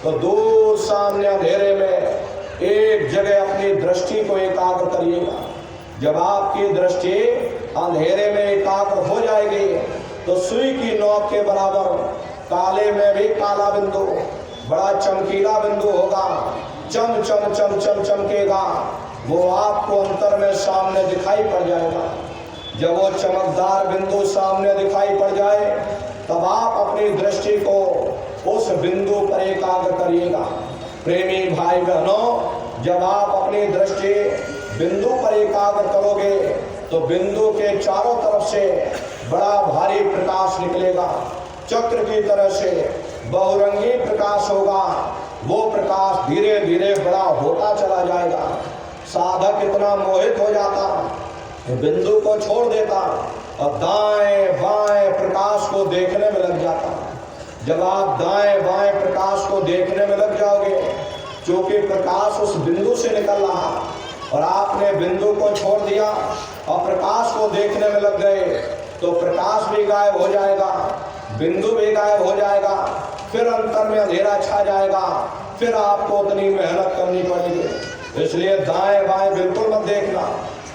तो दूर सामने अंधेरे में एक जगह अपनी दृष्टि को एकाग्र करिएगा। जब आपकी दृष्टि अंधेरे में एकाग्र हो जाएगी तो सुई की नोक के बराबर काले में भी काला बिंदु, बड़ा चमकीला बिंदु होगा, चम चम चम चम चमकेगा, वो आपको अंतर में सामने दिखाई पड़ जाएगा। जब वो चमकदार बिंदु सामने दिखाई पड़ जाए तब आप अपनी दृष्टि को उस बिंदु पर एकाग्र करिएगा। प्रेमी भाई बहनों, जब आप अपनी दृष्टि बिंदु पर एकाग्र करोगे तो बिंदु के चारों तरफ से बड़ा भारी प्रकाश निकलेगा, चक्र की तरह से बहुरंगी प्रकाश होगा। वो प्रकाश धीरे धीरे बड़ा होता चला जाएगा। साधक इतना मोहित हो जाता कि बिंदु को छोड़ देता और दाएं बाएं प्रकाश को देखने में लग जाता। जब आप दाएं बाएं प्रकाश को देखने में लग जाओगे, क्योंकि प्रकाश उस बिंदु से निकल रहा और आपने बिंदु को छोड़ दिया और प्रकाश को देखने में लग गए, तो प्रकाश भी गायब हो जाएगा, बिंदु भी गायब हो जाएगा, फिर अंतर में अंधेरा छा जाएगा, फिर आपको उतनी मेहनत करनी पड़ेगी। इसलिए दाएं बाएं बिल्कुल मत देखना।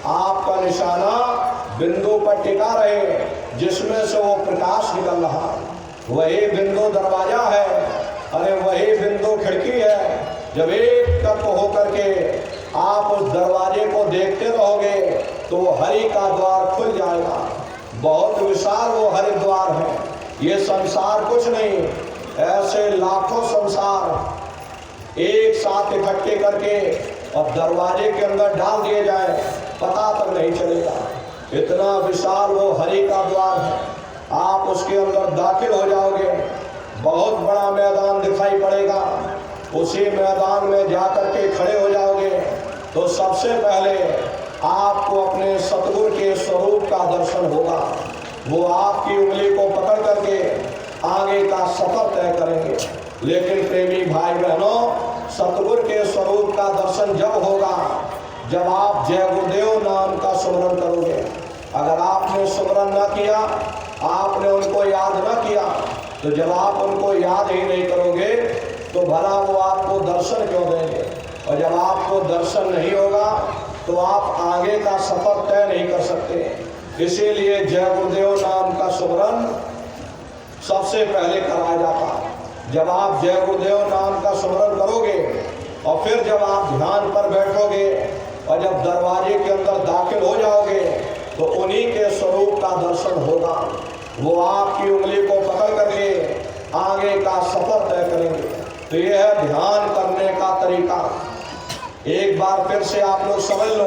आपका निशाना बिंदु पर टिका रहे जिसमें से वो प्रकाश निकल रहा। वही बिंदु दरवाजा है, अरे वही बिंदु खिड़की है। जब एक तत्व होकर के आप उस दरवाजे को देखते रहोगे तो वो हरि का द्वार खुल जाएगा। बहुत विशाल वो हरि द्वार है। ये संसार कुछ नहीं, ऐसे लाखों संसार एक साथ इकट्ठे करके और दरवाजे के अंदर डाल दिए जाए, पता तक नहीं चलेगा। इतना विशाल वो हरि का द्वार है। आप उसके अंदर दाखिल हो जाओगे, बहुत बड़ा मैदान दिखाई पड़ेगा। उसी मैदान में जाकर के खड़े हो जाओगे तो सबसे पहले आपको अपने सतगुरु के स्वरूप का दर्शन होगा। वो आपकी उंगली को पकड़ करके आगे का सफर तय करेंगे। लेकिन प्रेमी भाई बहनों, सतगुरु के स्वरूप का दर्शन जब होगा जब आप जय गुरुदेव नाम का सुमरन करोगे। अगर आपने सुमरन न किया, आपने उनको याद न किया, तो जब आप उनको याद ही नहीं करोगे तो भला वो आपको दर्शन क्यों देंगे। और जब आपको दर्शन नहीं होगा तो आप आगे का सफर तय नहीं कर सकते। इसीलिए जय गुरुदेव नाम का सुमरन सबसे पहले कराया जाता। जब आप जय गुरुदेव नाम का सुमरन करोगे और फिर जब आप ध्यान पर बैठोगे और जब दरवाजे के अंदर दाखिल हो जाओगे तो उन्हीं के स्वरूप का दर्शन होगा। वो आपकी उंगली को पकड़ करके आगे का सफर तय करेंगे। तो यह है ध्यान करने का तरीका। एक बार फिर से आप लोग समझ लो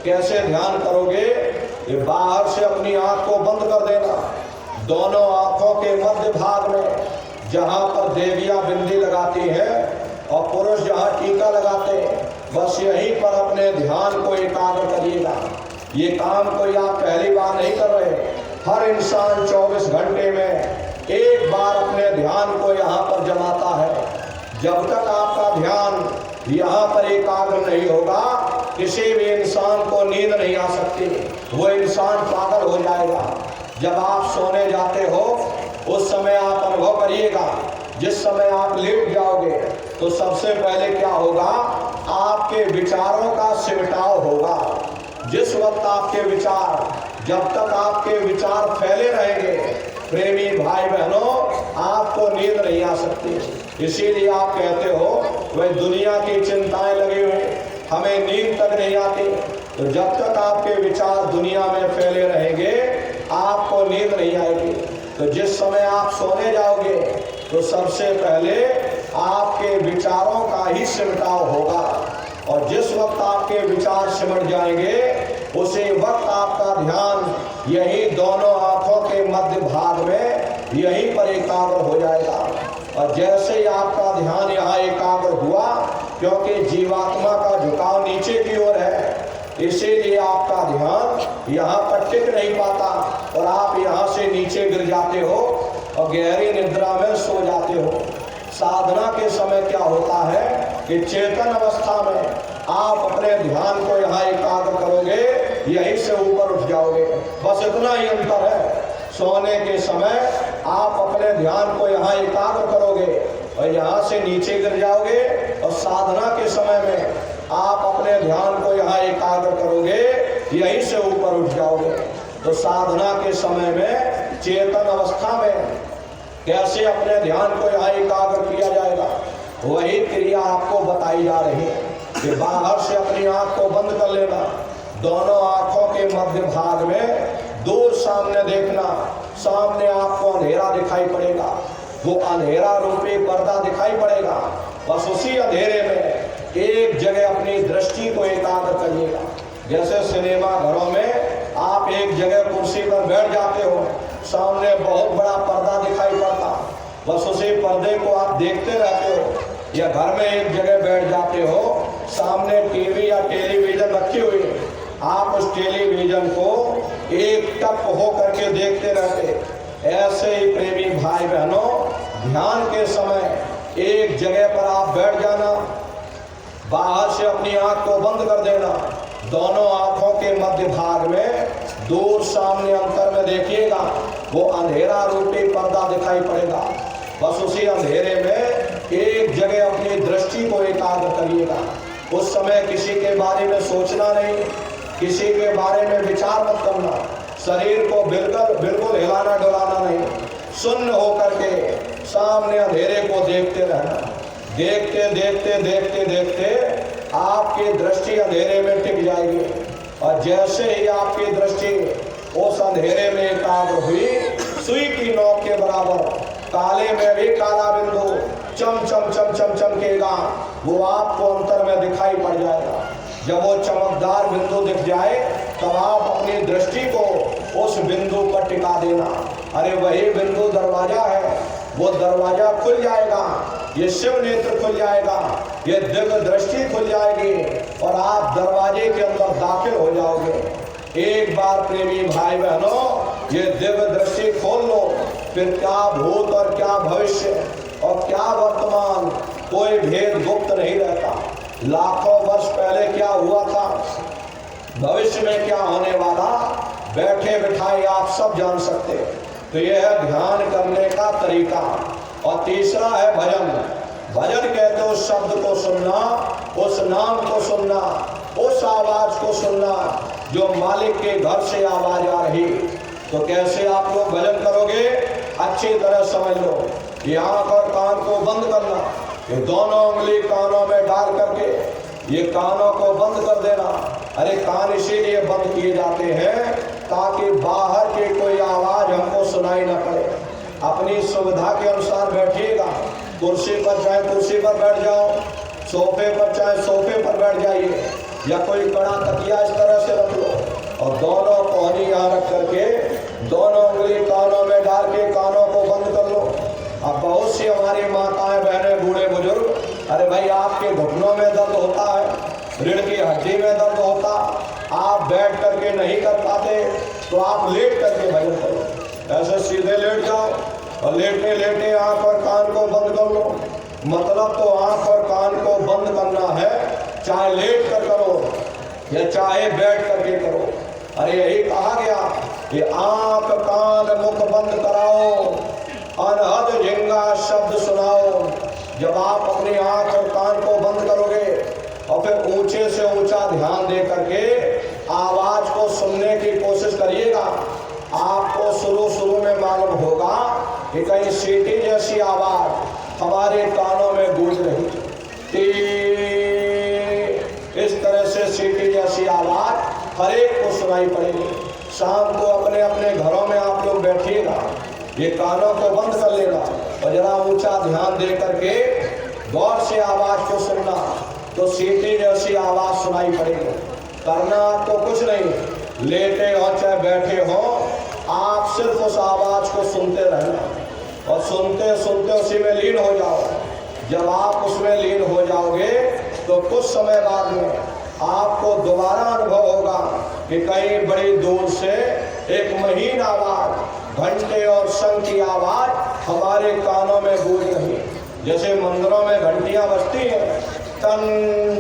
कैसे ध्यान करोगे। ये बाहर से अपनी आंख को बंद कर देना, दोनों आंखों के मध्य भाग में जहाँ पर देवियाँ बिंदी लगाती है और पुरुष जहाँ टीका लगाते हैं, बस यहीं पर अपने ध्यान को एकाग्र करिएगा। ये काम कोई आप पहली बार नहीं कर रहे। हर इंसान 24 घंटे में एक बार अपने ध्यान को यहाँ पर जमाता है। जब तक आपका ध्यान यहाँ पर एकाग्र नहीं होगा, किसी भी इंसान को नींद नहीं आ सकती। वो इंसान पागल हो जाएगा। जब आप सोने जाते हो उस समय आप अनुभव करिएगा, जिस समय आप लेट जाओगे तो सबसे पहले क्या होगा, आपके विचारों का सिमटाव होगा। जिस वक्त आपके विचार, जब तक आपके विचार फैले रहेंगे प्रेमी भाई बहनों, आपको नींद नहीं आ सकती। इसीलिए आप कहते हो वह दुनिया की चिंताएं लगी हुई, हमें नींद तक नहीं आती। तो जब तक आपके विचार दुनिया में फैले रहेंगे आपको नींद नहीं आएगी। तो जिस समय आप सोने जाओगे तो सबसे पहले आपके विचारों का ही सिमटाव होगा। और जिस वक्त आपके विचार सिमट जाएंगे उसी वक्त आपका ध्यान यही दोनों आंखों के मध्य भाग में यहीं पर एकाग्र हो जाएगा। और जैसे ही आपका ध्यान यहाँ एकाग्र हुआ, क्योंकि जीवात्मा का झुकाव नीचे की ओर है, इसीलिए आपका ध्यान यहाँ पर टिक नहीं पाता और आप यहाँ से नीचे गिर जाते हो और गहरी निद्रा में सो जाते हो। साधना के समय क्या होता है कि चेतन अवस्था में आप अपने ध्यान को यहाँ एकाग्र करोगे, यहीं से ऊपर उठ जाओगे। बस इतना ही अंतर है। सोने के समय आप अपने ध्यान को यहाँ एकाग्र करोगे और यहाँ से नीचे गिर जाओगे और साधना के समय में आप अपने ध्यान को यहाँ एकाग्र करोगे, यहीं से ऊपर उठ जाओगे। तो साधना के समय में चेतन अवस्था में कैसे अपने ध्यान को यहाँ एकाग्र किया जाएगा, वही क्रिया आपको बताई जा रही है कि बाहर से अपनी आंख को बंद कर लेना, दोनों आंखों के मध्य भाग में दूर सामने देखना, सामने आपको अंधेरा दिखाई पड़ेगा, वो अंधेरा रूपी पर्दा दिखाई पड़ेगा। बस उसी अंधेरे में एक जगह अपनी दृष्टि को एकाग्र करिएगा। जैसे सिनेमा घरों में आप एक जगह कुर्सी पर बैठ जाते हो, सामने बहुत बड़ा पर्दा दिखाई पड़ता, बस उसी पर्दे को आप देखते रहते हो। या घर में एक जगह बैठ जाते हो, सामने टीवी या टेलीविजन रखी हुई है, आप उस टेलीविजन को एक टक हो करके देखते रहते। ऐसे ही प्रेमी भाई बहनों, ध्यान के समय एक जगह पर आप बैठ जाना, बाहर से अपनी आंख को बंद कर देना, दोनों आंखों के मध्य भाग में दूर सामने अंतर में देखिएगा, वो अंधेरा रूपी पर्दा दिखाई पड़ेगा। बस उसी अंधेरे में एक जगह अपनी दृष्टि को एकाग्र करिएगा। उस समय किसी के बारे में सोचना नहीं, किसी के बारे में विचार मत करना, शरीर को बिल्कुल हिलाना डुलाना नहीं, सुन्न होकर के सामने अंधेरे को देखते रहना। देखते देखते देखते देखते आपकी दृष्टि अंधेरे में टिक जाएगी, और जैसे ही आपकी दृष्टि उस अंधेरे में एकाग्र हुई, सुई की नोक के बराबर काले में भी काला बिंदु चम चम चम चम चमकेगा, वो आपको अंतर में दिखाई पड़ जाएगा। जब वो चमकदार बिंदु दिख जाए, तब आप अपनी दृष्टि को उस बिंदु पर टिका देना। अरे वही बिंदु दरवाजा है, वो दरवाजा खुल जाएगा, ये शिव नेत्र खुल जाएगा, ये दिव्य दृष्टि खुल जाएगी, और आप दरवाजे के अंदर दाखिल हो जाओगे। एक बार प्रेमी भाई बहनों, ये दिव्य दृष्टि खोल लो, फिर क्या भूत और क्या भविष्य और क्या वर्तमान, कोई भेद गुप्त नहीं रहता। लाखों वर्ष पहले क्या हुआ था, भविष्य में क्या होने वाला, बैठे बिठाए आप सब जान सकते। तो यह है ध्यान करने का तरीका। और तीसरा है भजन। भजन कहते हो उस शब्द को सुनना, उस नाम को सुनना, उस आवाज को सुनना जो मालिक के घर से आवाज आ रही। तो कैसे आप लोग भजन करोगे, अच्छी तरह समझ लो। ये आंख और कान को बंद करना, ये दोनों उंगली कानों में डाल करके ये कानों को बंद कर देना। अरे कान इसीलिए बंद किए जाते हैं ताकि बाहर की कोई आवाज हमको सुनाई न पड़े। अपनी सुविधा के अनुसार बैठिएगा, कुर्सी पर चाहे कुर्सी पर बैठ जाओ, सोफे पर चाहे सोफे पर बैठ जाइए, या कोई कड़ा तकिया इस तरह से रख लो, और दोनों कोहनी यहाँ रख करके दोनों उंगली कानों में डाल के कानों को बंद कर लो। अब बहुत सी हमारी माताएं बहनें बूढ़े बुजुर्ग, अरे भाई आपके घुटनों में दर्द होता है, रीढ़ की हड्डी में दर्द होता, आप बैठ करके नहीं कर पाते, तो आप लेट करके भजन करो। ऐसे सीधे लेट जाओ और लेटे लेटे आंख और कान को बंद कर लो। मतलब तो आंख और कान को बंद करना है, चाहे लेट कर करो या चाहे बैठ करके करो। अरे यही कहा गया कि आंख कान मुख बंद कराओ, अनहद झिंगा शब्द सुनाओ। जब आप अपनी आंख और कान को बंद करोगे और फिर ऊंचे से ऊंचा ध्यान दे करके आवाज को सुनने की कोशिश करिएगा, आपको शुरू में मालूम होगा कि कहीं सीटी जैसी आवाज हमारे कानों में गूंज रही, इस तरह से सीटी जैसी आवाज हर एक को सुनाई पड़ेगी। शाम को अपने अपने घरों में आप लोग बैठिएगा, ये कानों को बंद कर लेना और जरा ऊंचा ध्यान दे करके गौर से आवाज को सुनना, तो सीटी जैसी आवाज सुनाई पड़ेगी। करना आपको कुछ नहीं, लेटे हो चाहे बैठे हो, आप सिर्फ उस आवाज को सुनते रहना और सुनते सुनते उसी में लीन हो जाओ। जब आप उसमें लीन हो जाओगे तो कुछ समय बाद में आपको दोबारा अनुभव होगा कि कहीं बड़ी दूर से एक महीन आवाज, घंटे और शंख की आवाज हमारे कानों में गूंज रही। जैसे मंदिरों में घंटियां बजती हैं, टन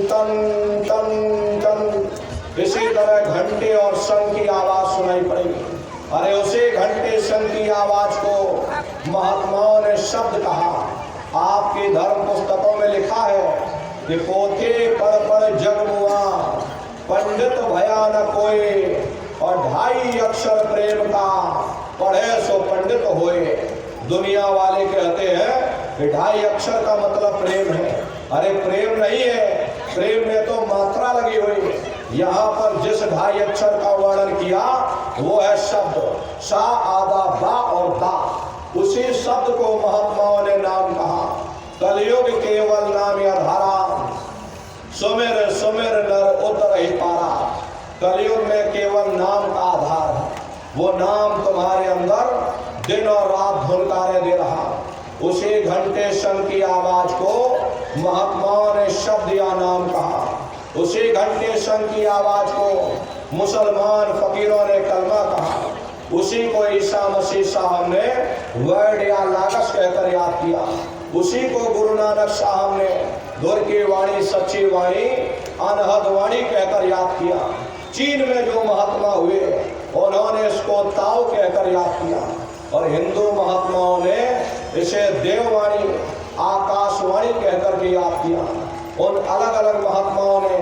टन टन टन, इसी तरह घंटे और शंख की आवाज सुनाई पड़ेगी। अरे उसी घंटे शंख की आवाज को महात्माओं ने शब्द कहा। आपकी धर्म पुस्तकों में लिखा है कि पोथे पढ़ पढ़ जग मुआ, पंडित भया न कोई, और 2.5 अक्षर प्रेम का, पढ़े सो पंडित होए। दुनिया वाले कहते हैं कि 2.5 अक्षर का मतलब प्रेम है। अरे प्रेम नहीं है, प्रेम में तो मात्रा लगी हुई है। यहाँ पर जिस 2.5 अक्षर का वर्णन किया वो है शब्द सा, आदा, बा और दा। उसी शब्द को महात्माओं ने नाम कहा। कलयुग केवल नाम आधारा, सुमिर सुमिर नर उतर ही पारा। कलयुग में केवल नाम का आधार है। वो नाम तुम्हारे अंदर दिन और रात धुनकारे दे रहा। उसी घंटे शंख की आवाज को महात्माओं ने शब्द या नाम कहा। उसी घंटे शंख की आवाज को मुसलमान फकीरों ने कलमा कहा। उसी को ईसा मसीह साहब ने वर्ड या लागस कहकर याद किया। उसी को गुरु नानक साहब ने धुर की वाणी, सच्ची वाणी, अनहद वाणी कहकर याद किया। चीन में जो महात्मा हुए उन्होंने इसको ताओ कहकर याद किया, और हिंदू महात्माओं ने इसे देववाणी, आकाशवाणी कहकर के याद किया। उन अलग अलग महात्माओं ने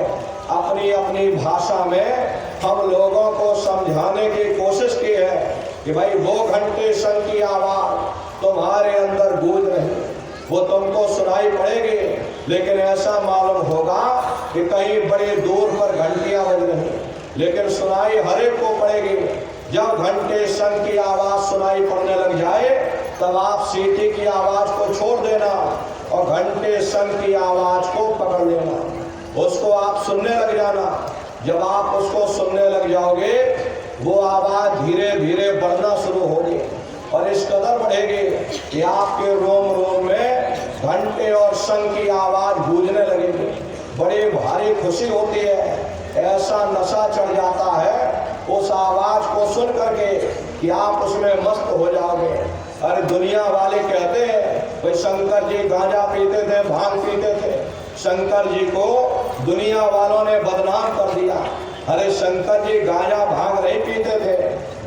अपनी अपनी भाषा में हम लोगों को समझाने की कोशिश की है कि भाई वो घंटे शंख की आवाज तुम्हारे अंदर गूंज रही, वो तुमको सुनाई पड़ेगी, लेकिन ऐसा मालूम होगा कि कहीं बड़े दूर पर घंटियां बज रही, लेकिन सुनाई हर एक को पड़ेगी। जब घंटे शंख की आवाज सुनाई पड़ने लग जाए तब आप सीटी की आवाज को छोड़ देना और घंटे शंख की आवाज को पकड़ लेना, उसको आप सुनने लग जाना। जब आप उसको सुनने लग जाओगे वो आवाज धीरे धीरे बढ़ना शुरू होगी, और इस कदर बढ़ेगी कि आपके रोम रोम में घंटे और शंख की आवाज गूंजने लगेगी। बड़ी भारी खुशी होती है, ऐसा नशा चढ़ जाता है उस आवाज को सुन करके कि आप उसमें मस्त हो जाओगे। अरे दुनिया वाले कहते हैं भाई शंकर जी गांजा पीते थे, भांग पीते थे, शंकर जी को दुनिया वालों ने बदनाम कर दिया। अरे शंकर जी गांजा भांग नहीं पीते थे,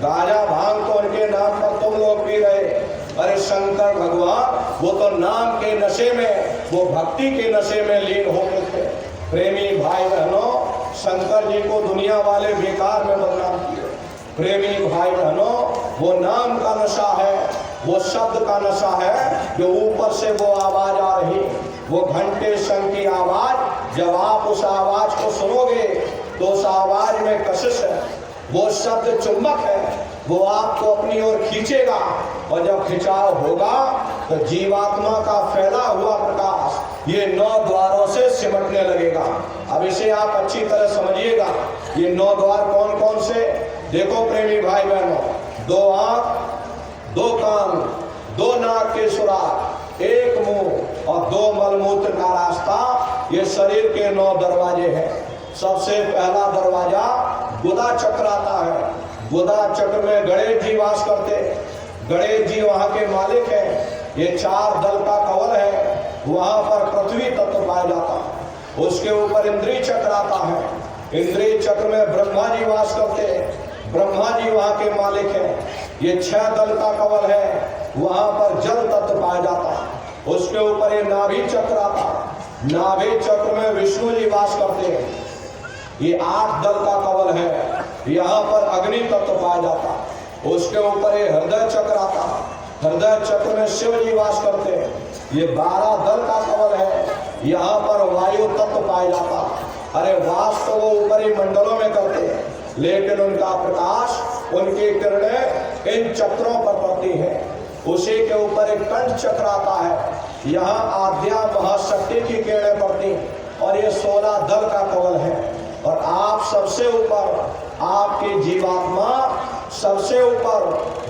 गांजा भांग तो उनके नाम पर तुम लोग पी रहे। अरे शंकर भगवान वो तो नाम के नशे में, वो भक्ति के नशे में लीन होते थे। प्रेमी भाई बहनों, शंकर जी को दुनिया वाले बेकार में बदनाम किए। प्रेमी भाई बहनों, वो नाम का नशा है, वो शब्द का नशा है, जो ऊपर से वो आवाज आ रही, वो घंटे शंख की आवाज। जब आप उस आवाज को सुनोगे तो उस आवाज में कशिश है, वो शब्द चुंबक है, वो आपको अपनी ओर खींचेगा, और जब खिंचाव होगा तो जीवात्मा का फैला हुआ प्रकाश ये 9 द्वारों से सिमटने लगेगा। अब इसे आप अच्छी तरह समझिएगा। ये 9 द्वार कौन कौन से? देखो प्रेमी भाई बहनों, 2 आंख, 2 कान, 2 नाक के सुराख, 1 मुंह और 2 मलमूत्र का रास्ता, ये शरीर के 9 दरवाजे हैं। सबसे पहला दरवाजा गुदा चक्र आता है। गुदा चक्र में गणेश जी वास करते। गणेश जी वहाँ के मालिक हैं। ये 4 दल का कवल है, वहाँ पर पृथ्वी तत्व पाया जाता। उसके ऊपर इंद्रिय चक्र आता है। इंद्रिय चक्र में ब्रह्मा जी वास करते हैं। ब्रह्मा जी वहाँ के मालिक हैं। ये 6 दल का कवल है, वहाँ पर जल तत्व पाया जाता। उसके ऊपर ये नाभि चक्र आता। नाभि चक्र में विष्णु जी वास करते हैं। ये 8 दल का कवल है, यहाँ पर अग्नि तत्व पाया जाता। उसके ऊपर ये हृदय चक्र आता। हृदय चक्र में शिव जी वास करते हैं। ये 12 दल का कवल है, यहाँ पर वायु तत्व पाया जाता। अरे वास तो वो ऊपरी मंडलों में करते हैं, लेकिन उनका प्रकाश, उनकी किरणें इन चक्रों पर पड़ती है। उसी के ऊपर एक कंठ चक्र आता है, यहाँ आद्या महाशक्ति की किरणें पड़ती, और ये 16 दल का कवल है। और आप सबसे ऊपर, आपकी जीवात्मा सबसे ऊपर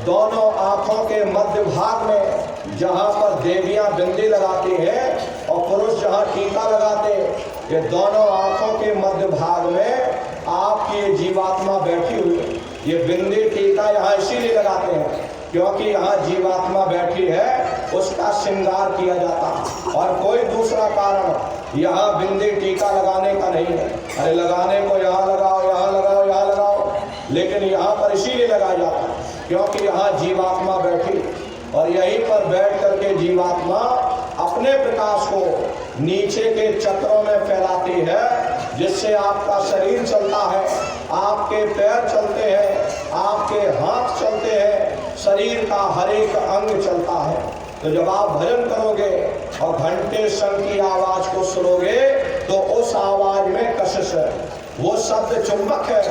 दोनों आंखों के मध्य भाग में, जहाँ पर देवियां बिंदी लगाती हैं और पुरुष जहाँ टीका लगाते, ये दोनों आंखों के मध्य भाग में आपकी जीवात्मा बैठी हुई है। ये बिंदी टीका यहाँ इसीलिए लगाते हैं क्योंकि यहाँ जीवात्मा बैठी है, उसका श्रृंगार किया जाता, और कोई दूसरा कारण यहाँ बिंदी टीका लगाने का नहीं है। अरे लगाने को यहाँ लगाओ, यहाँ लगाओ, यहाँ लगाओ, लेकिन यहाँ पर इसीलिए लगाया जाता क्योंकि यहाँ जीवात्मा बैठी, और यहीं पर बैठ करके जीवात्मा अपने अपने प्रकाश को नीचे के चक्रों में फैलाती है, जिससे आपका शरीर चलता है, आपके पैर चलते हैं, आपके हाथ चलते हैं, शरीर का हर एक अंग चलता है। तो जब आप भजन करोगे और घंटे शंख की आवाज को सुनोगे तो उस आवाज में कशिश है, वो शब्द चुंबक है,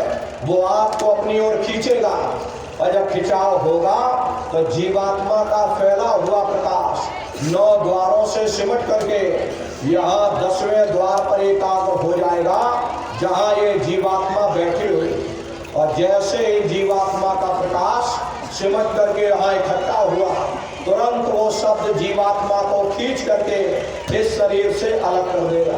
वो आपको अपनी ओर खींचेगा। और जब खिंचाव होगा तो जीवात्मा का फैला हुआ प्रकाश 9 द्वारों से सिमट करके यहाँ 10वें द्वार पर एकाग्र हो जाएगा, जहाँ ये जीवात्मा बैठी हुई। और जैसे ही जीवात्मा का प्रकाश सिमट करके यहाँ इकट्ठा हुआ, तुरंत वो शब्द जीवात्मा को खींच करके इस शरीर से अलग कर देगा।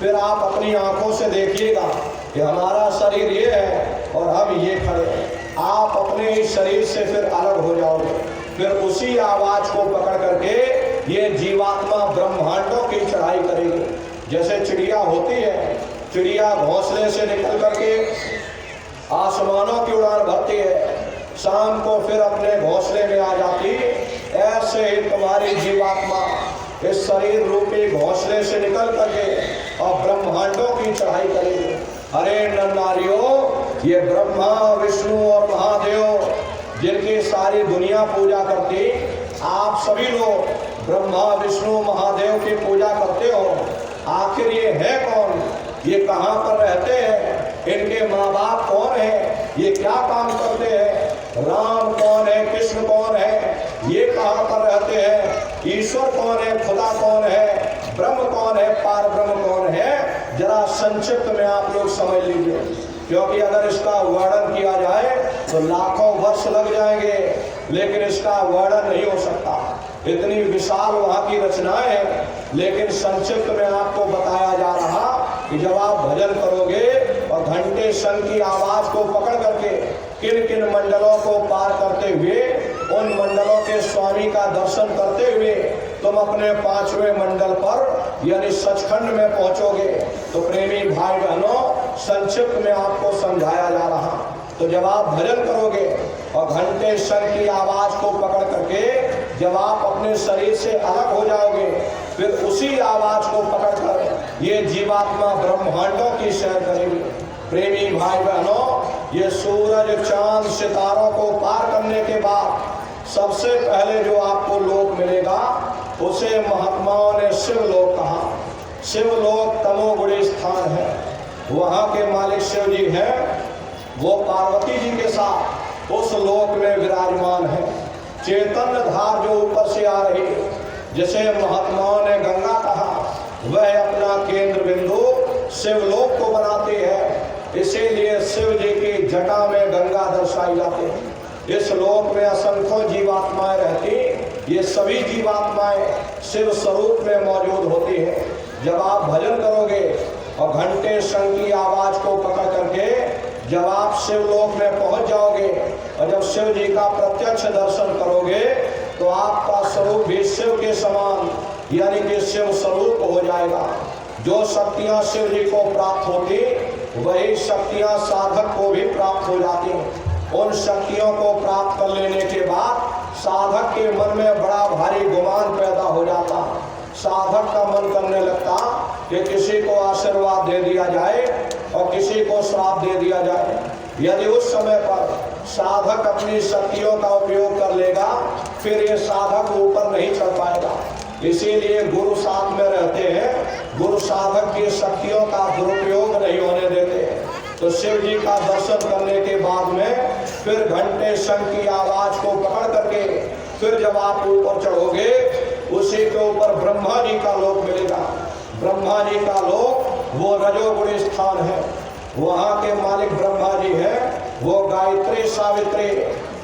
फिर आप अपनी आंखों से देखिएगा कि हमारा शरीर ये है और हम ये खड़े हैं। आप अपने इस शरीर से फिर अलग हो जाओगे। फिर उसी आवाज को पकड़ करके ये जीवात्मा ब्रह्मांडों की चढ़ाई करेगी। जैसे चिड़िया होती है, चिड़िया घोंसले से निकल करके आसमानों की उड़ान भरती है, शाम को फिर अपने घोंसले में आ जाती। ऐसे ही तुम्हारी जीवात्मा इस शरीर रूपी घोंसले से निकल करके और ब्रह्मांडों की चढ़ाई करेगी। अरे नर नारियों, ये ब्रह्मा विष्णु और महादेव जिनकी सारी दुनिया पूजा करती, आप सभी लोग ब्रह्मा विष्णु महादेव की पूजा करते हो। आखिर ये है कौन? ये कहाँ पर रहते हैं? इनके माँ बाप कौन है? ये क्या काम करते हैं? राम कौन है? कृष्ण कौन है? ये कहाँ पर रहते हैं? ईश्वर कौन है? खुदा कौन है? ब्रह्म कौन है? पार ब्रह्म कौन है? जरा संक्षिप्त में आप लोग समझ लीजिए, क्योंकि अगर इसका वर्णन किया जाए तो लाखों वर्ष लग जाएंगे, लेकिन इसका वर्णन नहीं हो सकता। इतनी विशाल वहाँ की रचनाएं हैं। लेकिन संक्षिप्त में आपको बताया जा रहा कि जब आप भजन करोगे और घंटे शंख की आवाज को पकड़ करके किन किन मंडलों को पार करते हुए, उन मंडलों के स्वामी का दर्शन करते हुए तुम अपने 5वें मंडल पर यानी सचखंड में पहुंचोगे। तो प्रेमी भाई बहनों, संक्षिप्त में आपको समझाया जा रहा। तो जब आप भजन करोगे और घंटे शंख की आवाज को पकड़ करके जब आप अपने शरीर से अलग हो जाओगे, फिर उसी आवाज को पकड़कर ये जीवात्मा ब्रह्मांडों की सैर करेगी। प्रेमी भाई बहनों, ये सूरज चांद सितारों को पार करने के बाद सबसे पहले जो आपको लोक मिलेगा उसे महात्माओं ने शिवलोक कहा। शिवलोक तमोगुणी स्थान है, वहाँ के मालिक शिव जी हैं। वो पार्वती जी के साथ उस लोक में विराजमान है। चैतन्य धार जो ऊपर से आ रही, जिसे महात्माओं ने गंगा कहा, वह अपना केंद्र बिंदु शिवलोक को बनाती है। इसीलिए शिव जी की जटा में गंगा दर्शाई जाती है। इस लोक में असंख्यों जीवात्माएं रहती, ये सभी जीवात्माएं शिव स्वरूप में मौजूद होती है। जब आप भजन करोगे और घंटे शंख की आवाज को पकड़ करके जब आप शिवलोक में पहुंच जाओगे और जब शिव जी का प्रत्यक्ष दर्शन करोगे तो आपका स्वरूप भी शिव के समान यानी कि शिव स्वरूप हो जाएगा। जो शक्तियां शिव जी को प्राप्त होती, वही शक्तियां साधक को भी प्राप्त हो जाती हैं। उन शक्तियों को प्राप्त कर लेने के बाद साधक के मन में बड़ा भारी गुमान पैदा हो जाता। साधक का मन करने लगता कि किसी को आशीर्वाद दे दिया जाए और किसी को श्राप दे दिया जाए। यदि उस समय पर साधक अपनी शक्तियों का उपयोग कर लेगा, फिर ये साधक ऊपर नहीं चढ़ पाएगा। इसीलिए गुरु साथ में रहते हैं, गुरु साधक की शक्तियों का दुरुपयोग नहीं होने देते। तो शिव जी का दर्शन करने के बाद में फिर घंटे शंख की आवाज को पकड़ करके फिर जब आप ऊपर चढ़ोगे, उसी के ऊपर ब्रह्मा जी का लोक मिलेगा। ब्रह्मा जी का लोक वो रजोगुणी स्थान है। वहाँ के मालिक ब्रह्मा जी हैं, वो गायत्री सावित्री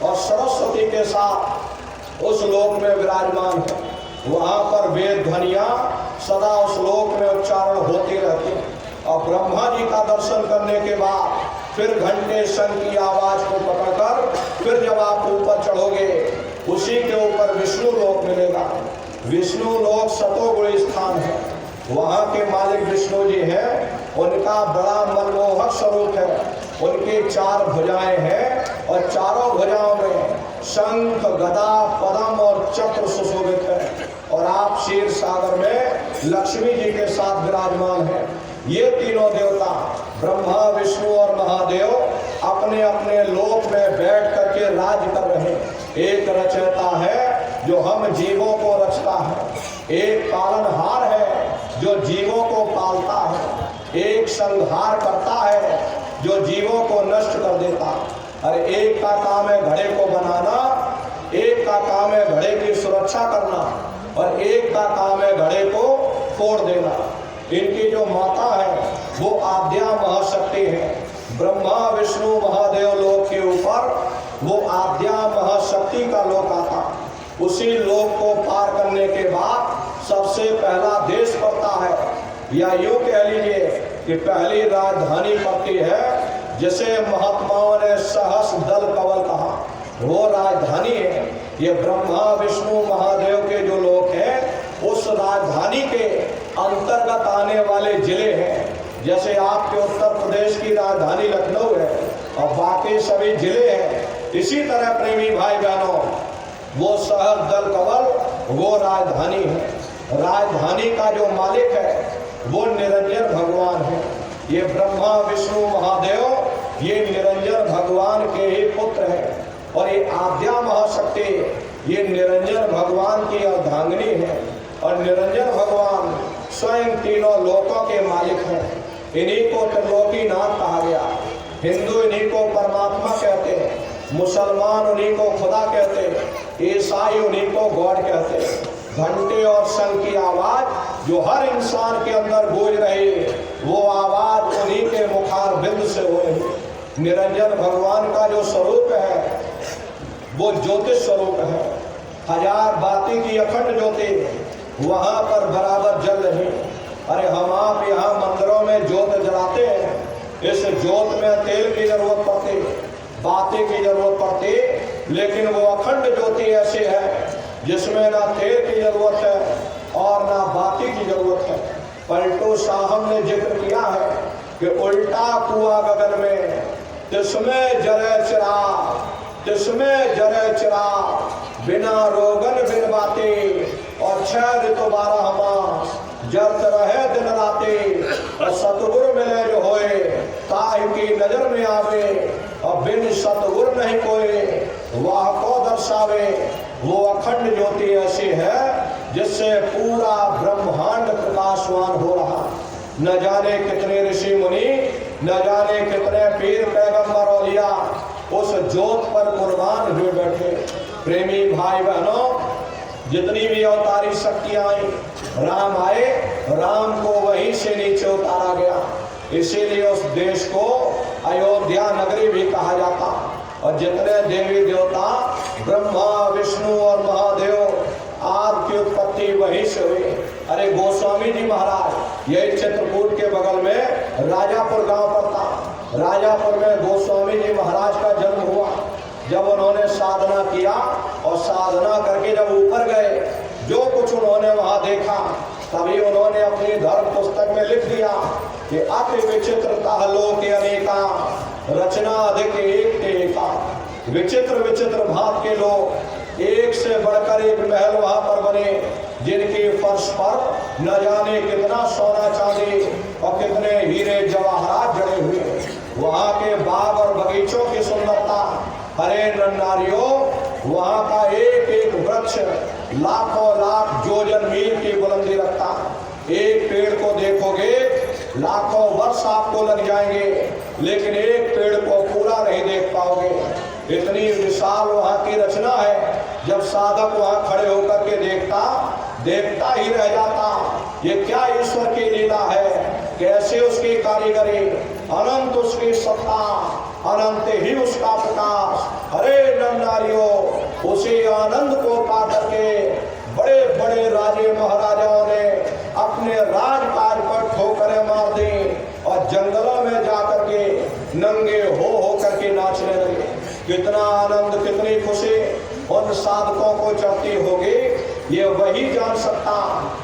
और सरस्वती के साथ उस लोक में विराजमान है। वहाँ पर वेद ध्वनियाँ सदा उस लोक में उच्चारण होती रहती हैं। और ब्रह्मा जी का दर्शन करने के बाद फिर घंटे शंख की आवाज को पकड़कर फिर जब आप ऊपर चढ़ोगे, उसी के ऊपर विष्णु लोक मिलेगा। विष्णु लोक सतोगुणी स्थान है। वहाँ के मालिक विष्णु जी हैं, उनका बड़ा मनमोहक स्वरूप है। उनकी 4 भुजाएं हैं और चारों भुजाओं में शंख गदा पद्म और चक्र सुशोभित है। और आप क्षीर सागर में लक्ष्मी जी के साथ विराजमान हैं। ये तीनों देवता ब्रह्मा, विष्णु और महादेव अपने अपने लोक में बैठ करके राज कर रहे हैं। एक रचयिता है जो हम जीवों को रचता है, एक पालनहार है जो जीवों को पालता है, एक संहार करता है जो जीवों को नष्ट कर देता। अरे एक का काम है घड़े को बनाना, एक का काम है घड़े की सुरक्षा करना, और एक का काम है घड़े को फोड़ देना। इनकी जो माता है वो आद्या महाशक्ति है। ब्रह्मा, विष्णु, महादेव लोक के ऊपर वो आद्या महाशक्ति का लोक आता। उसी लोक को पार करने के बाद सबसे पहला देश पड़ता है, या यूं कह लीजिए कि पहली राजधानी पड़ती है, जिसे महात्माओं ने सहस दल कवल कहा। वो राजधानी है ये ब्रह्मा, विष्णु, महादेव के जो लोक हैं, उस राजधानी के अंतर्गत आने वाले जिले हैं। जैसे आपके उत्तर प्रदेश की राजधानी लखनऊ है और बाकी सभी जिले हैं, इसी तरह प्रेमी भाई बहनों वो शहर दल कवल वो राजधानी है। राजधानी का जो मालिक है वो निरंजन भगवान है। ये ब्रह्मा, विष्णु, महादेव ये निरंजन भगवान के ही पुत्र हैं, और ये आद्या महाशक्ति ये निरंजन भगवान की अर्धांगिनी है। और निरंजन भगवान स्वयं तीनों लोकों के मालिक हैं। इन्हीं को त्रिलोकीनाथ कहा गया। हिंदू इन्हीं को परमात्मा कहते हैं, मुसलमान उन्हीं को खुदा कहते हैं, ईसाई उन्हीं को गॉड कहते हैं। घंटे और शंख की आवाज जो हर इंसान के अंदर गूंज रही वो आवाज उन्हीं के मुखार बिंद से हो रही। निरंजन भगवान का जो स्वरूप है वो ज्योतिष स्वरूप है। हजार बाती की अखंड ज्योति वहां पर बराबर जल रही। अरे हम आप यहाँ मंदिरों में ज्योत जलाते हैं, इस ज्योत में तेल की जरूरत पड़ती, बाती की जरूरत पड़ती, लेकिन वो अखंड ज्योति ऐसी है जिसमें ना तेल की जरूरत है और ना बाती की जरूरत है। पलटू साहब ने जिक्र किया है कि उल्टा कुआं गगन में तिसमें जरे चिराग, तिसमें जरे चिराग, बिना रोगन बिन बाती, और 6 ऋतु 12 मास जरत रहे दिन राते, और सतगुरु मिले जो होए ताहि की नजर में आवे, और बिन सतगुरु नहीं कोई वाह को दर्शावे। वो अखंड ज्योति ऐसी है जिससे पूरा ब्रह्मांड प्रकाशवान हो रहा। न जाने कितने ऋषि मुनि, न जाने कितने पीर पैगंबर औलिया उस ज्योत पर कुर्बान हुए बैठे। प्रेमी भाई बहनों, जितनी भी अवतारी शक्तियां आई, राम आए, राम को वहीं से नीचे उतारा गया। इसीलिए उस देश को अयोध्या नगरी भी कहा जाता। और जितने देवी देवता ब्रह्मा, विष्णु और महादेव आदि की उत्पत्ति वहीं से हुई। अरे गोस्वामी जी महाराज यही चित्रकूट के बगल में राजापुर गांव पड़ता। राजापुर में गोस्वामी जी महाराज का जन्म हुआ। जब उन्होंने साधना किया और साधना करके जब ऊपर गए, जो कुछ उन्होंने वहां देखा, तभी उन्होंने अपनी धर्म पुस्तक में लिख दिया कि अति विचित्रता लोक अनेका, रचना अधिक एक के एका। विचित्र विचित्र भांत के लोग, एक से बढ़कर एक महल वहां पर बने, जिनके फर्श पर न जाने कितना सोना चांदी और कितने हीरे जवाहरात जड़े हुए। वहां के बाग और बगीचों की सुंदरता, हरे नारियों, वहां का एक एक वृक्ष लाखों लाख जोजन मील की बुलंदी रखता। एक पेड़ को देखोगे लाखों वर्ष आपको लग जाएंगे, लेकिन एक पेड़ को पूरा नहीं देख पाओगे। इतनी विशाल वहां की रचना है, जब साधक वहां खड़े होकर के देखता ही रह जाता। ये क्या ईश्वर की लीला है, कैसे उसकी कारीगरी, अनंत उसकी सत्ता, अनंत ही उसका प्रकाश। हरे नारियों, उसी आनंद को पा करके बड़े बड़े राजे महाराजाओं ने अपने राजकाज पर ठोकरें मार दी और जंगलों में जाकर के नंगे हो करके नाचने लगे। कितना आनंद, कितनी खुशी उन साधकों को चढ़ती होगी, ये वही जान सकता,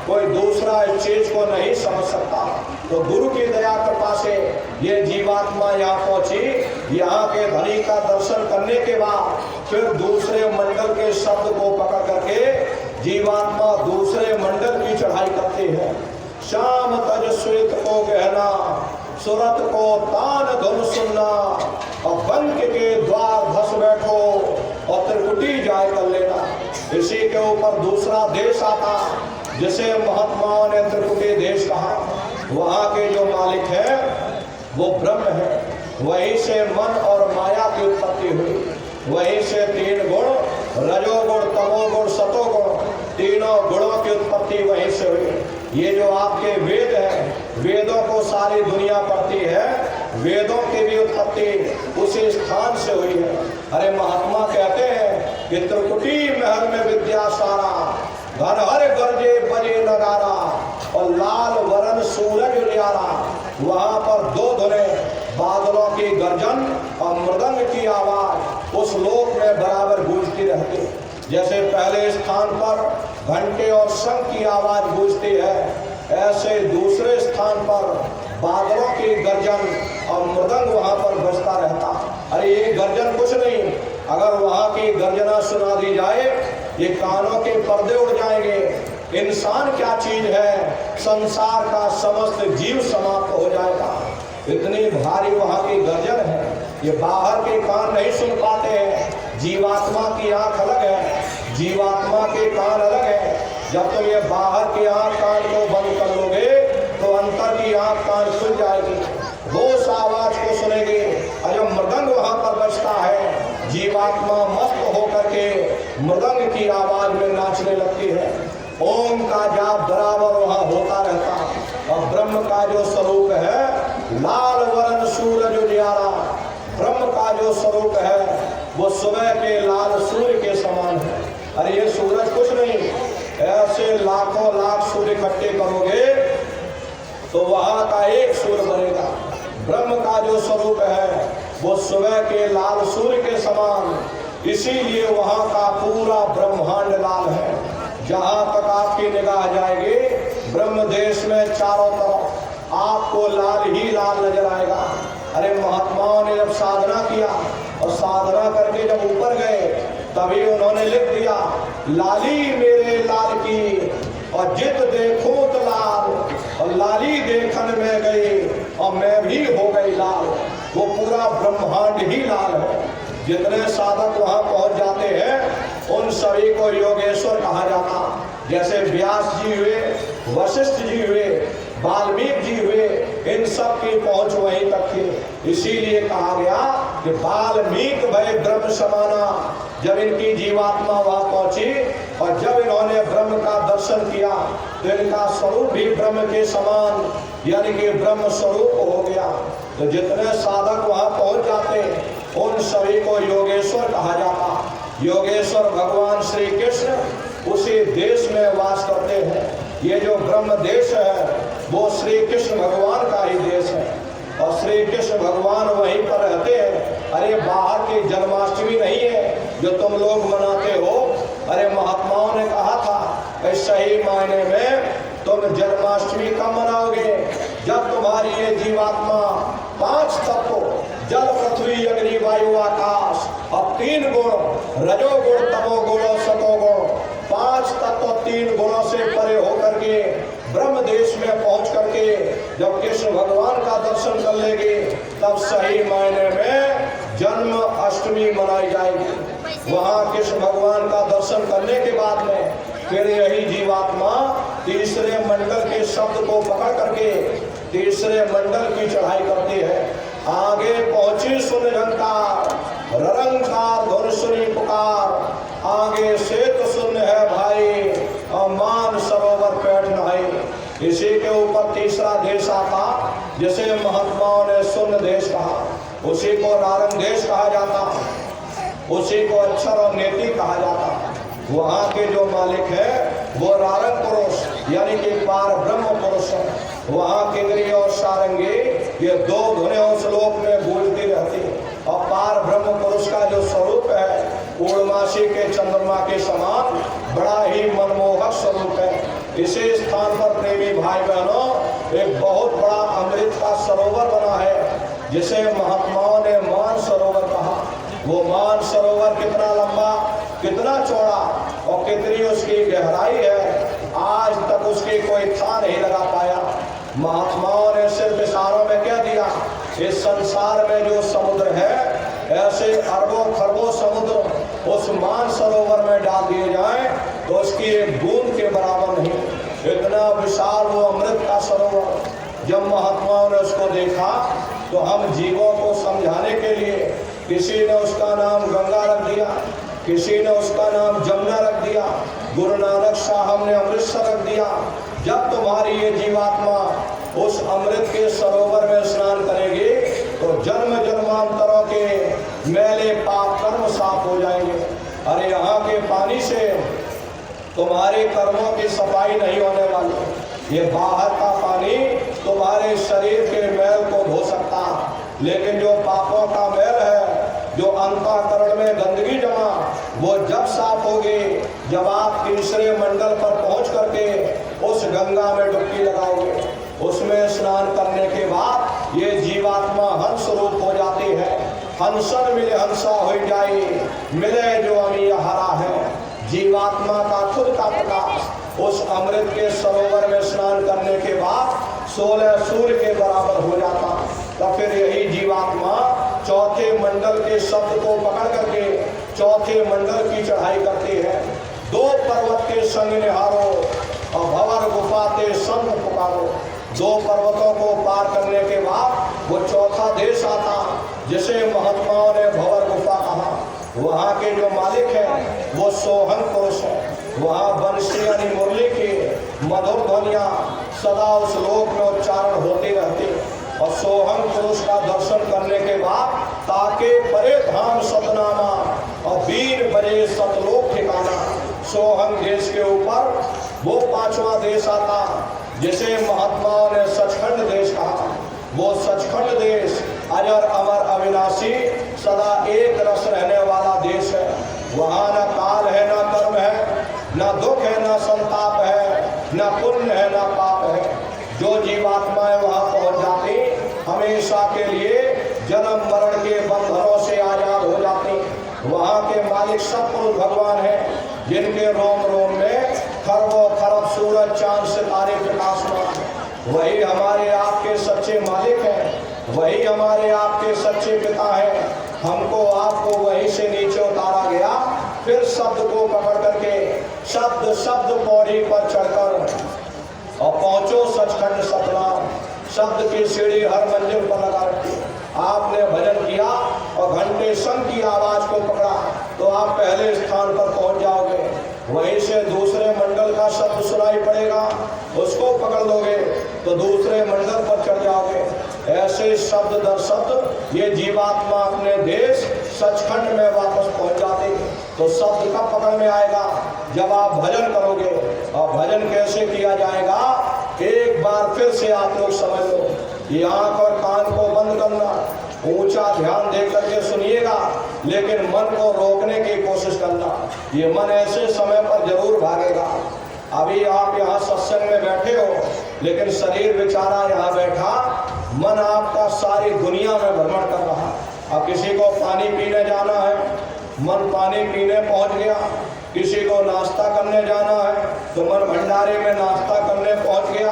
कोई दूसरा इस चीज को नहीं समझ सकता। तो गुरु की दया कृपा से ये जीवात्मा यहाँ पहुंची। यहाँ के धनी का दर्शन करने के बाद फिर दूसरे मंडल के शब्द को पकड़ करके जीवात्मा दूसरे मंडल की चढ़ाई करती है। श्याम तज श्वेत को गहना, सुरत को तान धुन सुनना, और बंक के द्वार धस बैठो और त्रिकुटी जाय कर लेना। इसी के ऊपर दूसरा देश आता जिसे महात्माओं ने त्रिकुटी देश कहा। वहाँ के जो मालिक है वो ब्रह्म है। वहीं से मन और माया की उत्पत्ति हुई। वहीं से तीन गुण, रजोगुण, तमोगुण, सतोगुण, तीनों गुणों की उत्पत्ति वहीं से हुई। ये जो आपके वेद है, वेदों को सारी दुनिया पढ़ती है, वेदों की भी उत्पत्ति उसी स्थान से हुई है। अरे महात्मा कहते हैं कि त्रिकुटी महल में विद्या सारा, घर हर गरजे बजे नगारा, और लाल वरण सूरज उजियारा। वहाँ पर दो धुने, बादलों की गर्जन और मृदंग की आवाज उस लोक में बराबर गूंजती रहती। जैसे पहले स्थान पर घंटे और शंख की आवाज गूंजती है, ऐसे दूसरे स्थान पर बादलों की गर्जन और मृदंग वहाँ पर बजता रहता। अरे ये गर्जन कुछ नहीं, अगर वहाँ की गर्जना सुना दी जाए ये कानों के पर्दे उड़ जाएंगे। इंसान क्या चीज है, संसार का समस्त जीव समाप्त हो जाएगा। इतनी भारी वहाँ की गर्जन है, ये बाहर के कान नहीं सुन पाते हैं। जीवात्मा की आंख अलग है, जीवात्मा के कान अलग है। जब तुम ये बाहर की आंख कान को बंद कर लोगे तो अंतर की आंख कान खुल जाएगी, वो उस आवाज को सुनेगी। और जब मृदंग वहाँ पर बजता है, जीवात्मा मस्त होकर के मृदंग की आवाज में नाचने लगती है। ओम का जाप बराबर वहाँ होता रहता। और ब्रह्म का जो स्वरूप है, लाल वरण सूरज उजियारा, ब्रह्म का जो स्वरूप है वो सुबह के लाल सूर्य के समान है। अरे ये सूरज कुछ नहीं, ऐसे लाखों लाख सूर्य इकट्ठे करोगे तो वहां का एक सूर्य बनेगा। ब्रह्म का जो स्वरूप है वो सुबह के लाल सूर्य के समान, इसीलिए वहां का पूरा ब्रह्मांड लाल है। जहां तक आपकी निगाह जाएगी ब्रह्म देश में चारों तरफ आपको लाल ही लाल नजर आएगा। अरे महात्माओं ने जब साधना किया और साधना करके जब ऊपर गए तभी उन्होंने लिख दिया, लाली मेरे लाल की और जित देखो तो लाल, और लाली देखन में गई और मैं भी हो गई लाल। वो पूरा ब्रह्मांड ही लाल है। जितने साधक वहां पहुंच जाते हैं उन सभी को योगेश्वर कहा जाता। जैसे व्यास जी हुए, वशिष्ठ जी हुए, वाल्मीकि जी हुए, इन सब की पहुंच वहीं तक थी। इसीलिए कहा गया कि वाल्मीकि भय ब्रह्म समाना। जब इनकी जीवात्मा वहां पहुंची और जब इन्होंने ब्रह्म का दर्शन किया तो इनका स्वरूप भी ब्रह्म के समान, यानी कि ब्रह्म स्वरूप हो गया। तो जितने साधक वहां पहुंच जाते उन सभी को योगेश्वर कहा जाता। योगेश्वर भगवान श्री कृष्ण उसी देश में वास करते हैं। ये जो ब्रह्म देश है वो श्री कृष्ण भगवान का ही देश है और श्री कृष्ण भगवान वहीं पर रहते हैं। अरे बाहर की जन्माष्टमी नहीं है जो तुम लोग मनाते हो। अरे महात्माओं ने कहा था कि सही मायने में तुम जन्माष्टमी कब मनाओगे, जब तुम्हारी ये जीवात्मा 5 तत्व जल पृथ्वी अग्नि वायु आकाश और 3 गुण रजोगुण तमोगुण और सतोगुण 5 तत्व 3 गुणों से परे होकर के ब्रह्म देश में पहुंच करके जब कृष्ण भगवान का दर्शन कर लेंगे तब सही मायने में जन्म अष्टमी मनाई जाएगी। वहां कृष्ण भगवान का दर्शन करने के बाद में फिर यही जीवात्मा तीसरे मंडल के शब्द को पकड़ करके तीसरे मंडल की चढ़ाई करती है। आगे पहुंची सुन रंकार, ररंकार धुन सुनी पुकार, आगे से तो सुन है भाई और मान सरोवर पैठ नहाई। इसी के ऊपर तीसरा देश आता जिसे महात्माओं ने सुन देश कहा, उसी को नारंग देश कहा जाता, उसी को अक्षर और नेति कहा जाता। वहाँ के जो मालिक है वो नारंग पुरुष यानी कि पार ब्रह्म पुरुष है। वहाँ किंगरी और सारंगी ये 2 धुनें उस लोक में गूंजती रहती और पार ब्रह्म पुरुष का जो स्वरूप है पूर्णमासी के चंद्रमा के समान बड़ा ही मनमोहक स्वरूप है। इसी स्थान पर प्रेमी भाई बहनों एक बहुत बड़ा अमृत का सरोवर बना है जिसे महात्माओं ने मान सरोवर कहा। वो मान सरोवर कितना लंबा, कितना चौड़ा और कितनी उसकी गहराई है, आज तक उसकी कोई था नहीं लगा पाया। महात्माओं ने सिर्फ इशारों में कह दिया, इस संसार में जो समुद्र है, ऐसे अरबों खरबों समुद्र उस मान सरोवर में डाल दिए जाएं तो उसकी एक बूंद के बराबर नहीं। इतना विशाल वो अमृत का सरोवर। जब महात्माओं ने उसको देखा तो हम जीवों को समझाने के लिए किसी ने उसका नाम गंगा रख दिया, किसी ने उसका नाम जमुना रख दिया, गुरु नानक साहब ने अमृतसर रख दिया। जब तुम्हारी ये जीवात्मा उस अमृत के सरोवर में स्नान करेगी तो जन्म जन्मांतरों के मैले पाप कर्म साफ हो जाएंगे। अरे यहाँ के पानी से तुम्हारे कर्मों की सफाई नहीं होने वाली। ये बाहर का पानी तुम्हारे शरीर के मैल को धो सकता, लेकिन जो पापों का मैल है, जो अंतःकरण में गंदगी जमा, वो जब साफ होगी जब आप तीसरे मंडल पर पहुंच करके उस गंगा में डुबकी लगाओगे। उसमें स्नान करने के बाद ये जीवात्मा हंस रूप हो जाती है। हंसन मिले हंसा हो जाए, मिले जो अमी हरा है। जीवात्मा का खुद का प्रकाश उस अमृत के सरोवर में स्नान करने के बाद 16 सूर्य के बराबर हो जाता। तो फिर यही जीवात्मा चौथे मंडल के शब्द को पकड़ करके चौथे मंडल की चढ़ाई करती है। 2 पर्वत के संग निहारो और भंवर गुफा के संग पुकारो। 2 पर्वतों को पार करने के बाद वो चौथा देश आता, जिसे महात्माओं ने भंवर गुफा कहा। वहाँ के जो मालिक है वो सोहन पुरुष है। वहाँ बंशी यानी मुरली की मधुर ध्वनियाँ सदा उस लोक में उच्चारण होती रहती। और सोहन पुरुष का दर्शन करने के बाद ताके परे धाम सतनामा और वीर बजे सतलोक ठिकाना। सोहन देश के ऊपर वो 5वां देश आता, जिसे महात्माओं ने सचखंड देश कहा। वो सचखंड देश अजर अमर अविनाशी सदा एक रस रहने वाला देश है। वहाँ न काल है, न कर्म है, न दुख है, न संताप है, न पुण्य है, न पाप है। जो जीवात्माएं वहाँ पहुँच जाती हमेशा के लिए जन्म मरण के बंधनों से आजाद हो जाती। वहाँ के मालिक सतपुरुष भगवान हैं, जिनके रोम रोम में खरबों खरब सूरज चांद सितारे प्रकाशमान। वही हमारे आपके सच्चे मालिक हैं, वही हमारे आपके सच्चे पिता हैं। हमको आपको वहीं से नीचे उतारा गया, फिर शब्द को पकड़ करके शब्द शब्द पौड़ी पर चढ़कर और पहुंचो सचखंड सतनाम। शब्द की सीढ़ी हर मंजिल पर लगा रखी। आपने भजन किया और घंटे शंख की आवाज को पकड़ा तो आप पहले स्थान पर पहुंच जाओगे। वहीं से दूसरे मंडल का शब्द सुनाई पड़ेगा, उसको पकड़ लोगे तो दूसरे मंडल पर चढ़ जाओगे। ऐसे शब्द दर शब्द ये जीवात्मा अपने देश सचखंड में वापस पहुंच जाती। तो शब्द कब पकड़ में आएगा? जब आप भजन करोगे। और भजन कैसे किया जाएगा? एक बार फिर से आप लोग समझ लो। ये आंख और कान को बंद करना, ऊंचा ध्यान दे करके सुनिएगा, लेकिन मन को रोकने की कोशिश करना। ये मन ऐसे समय पर जरूर भागेगा। अभी आप यहाँ सत्संग में बैठे हो, लेकिन शरीर बेचारा यहाँ बैठा, मन आपका सारी दुनिया में भ्रमण कर रहा। अब किसी को पानी पीने जाना है, मन पानी पीने पहुँच गया। किसी को नाश्ता करने जाना है तो मन भंडारे में नाश्ता करने पहुँच गया।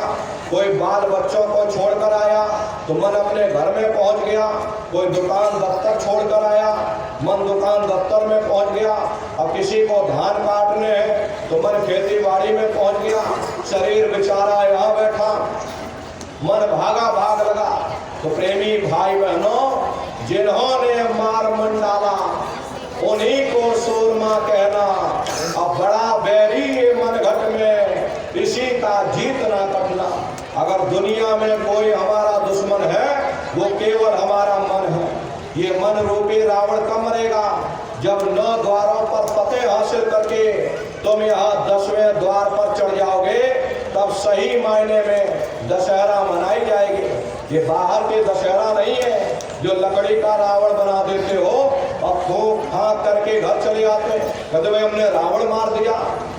कोई बाल बच्चों को छोड़कर आया तो मन अपने घर में पहुँच गया। कोई दुकान दफ्तर छोड़कर आया, मन दुकान दफ्तर में पहुँच गया। अब किसी को धान काटने हैं तो मन खेती बाड़ी में पहुँच गया। शरीर बेचारा यहाँ बैठा, मन भागा भाग लगा। तो प्रेमी भाई बहनों, जिन्होंने मार मन डाला उन्हीं को सूरमा कहना। अब बड़ा बैरी ये मन घट में, इसी का जीत ना करना। अगर दुनिया में कोई हमारा दुश्मन है वो केवल हमारा मन है। ये मन रूपी रावण कब मरेगा? जब 9 द्वारों पर फतेह हासिल करके तुम यहाँ 10वें द्वार पर चढ़ जाओगे, तब सही मायने में दशहरा मनाई जाएगी। ये बाहर के दशहरा नहीं है जो लकड़ी का रावण बना देते हो और फूंक फांक करके घर चले आते, कहते भाई हमने रावण मार दिया।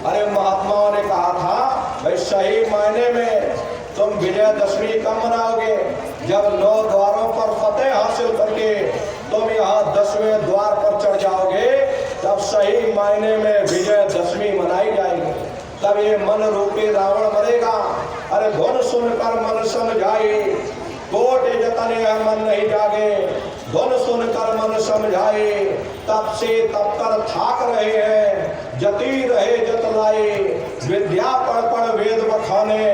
अरे महात्माओं ने कहा था भाई सही मायने में तुम विजयदशमी कब मनाओगे? जब 9 द्वारों पर फतेह हासिल करके तुम यहाँ 10वें द्वार पर चढ़ जाओगे, तब तब सही मायने में विजय दशमी मनाई जाएगी। तब ये मन रूपी रावण मरेगा। अरे धुन सुनकर मन समझाए, कोटि जतन यह मन नहीं जागे। धुन सुनकर मन समझाए, तब से तब कर थाक रहे हैं, जती रहे जत लाए। विद्या पढ़ पढ़ वेद बखाने,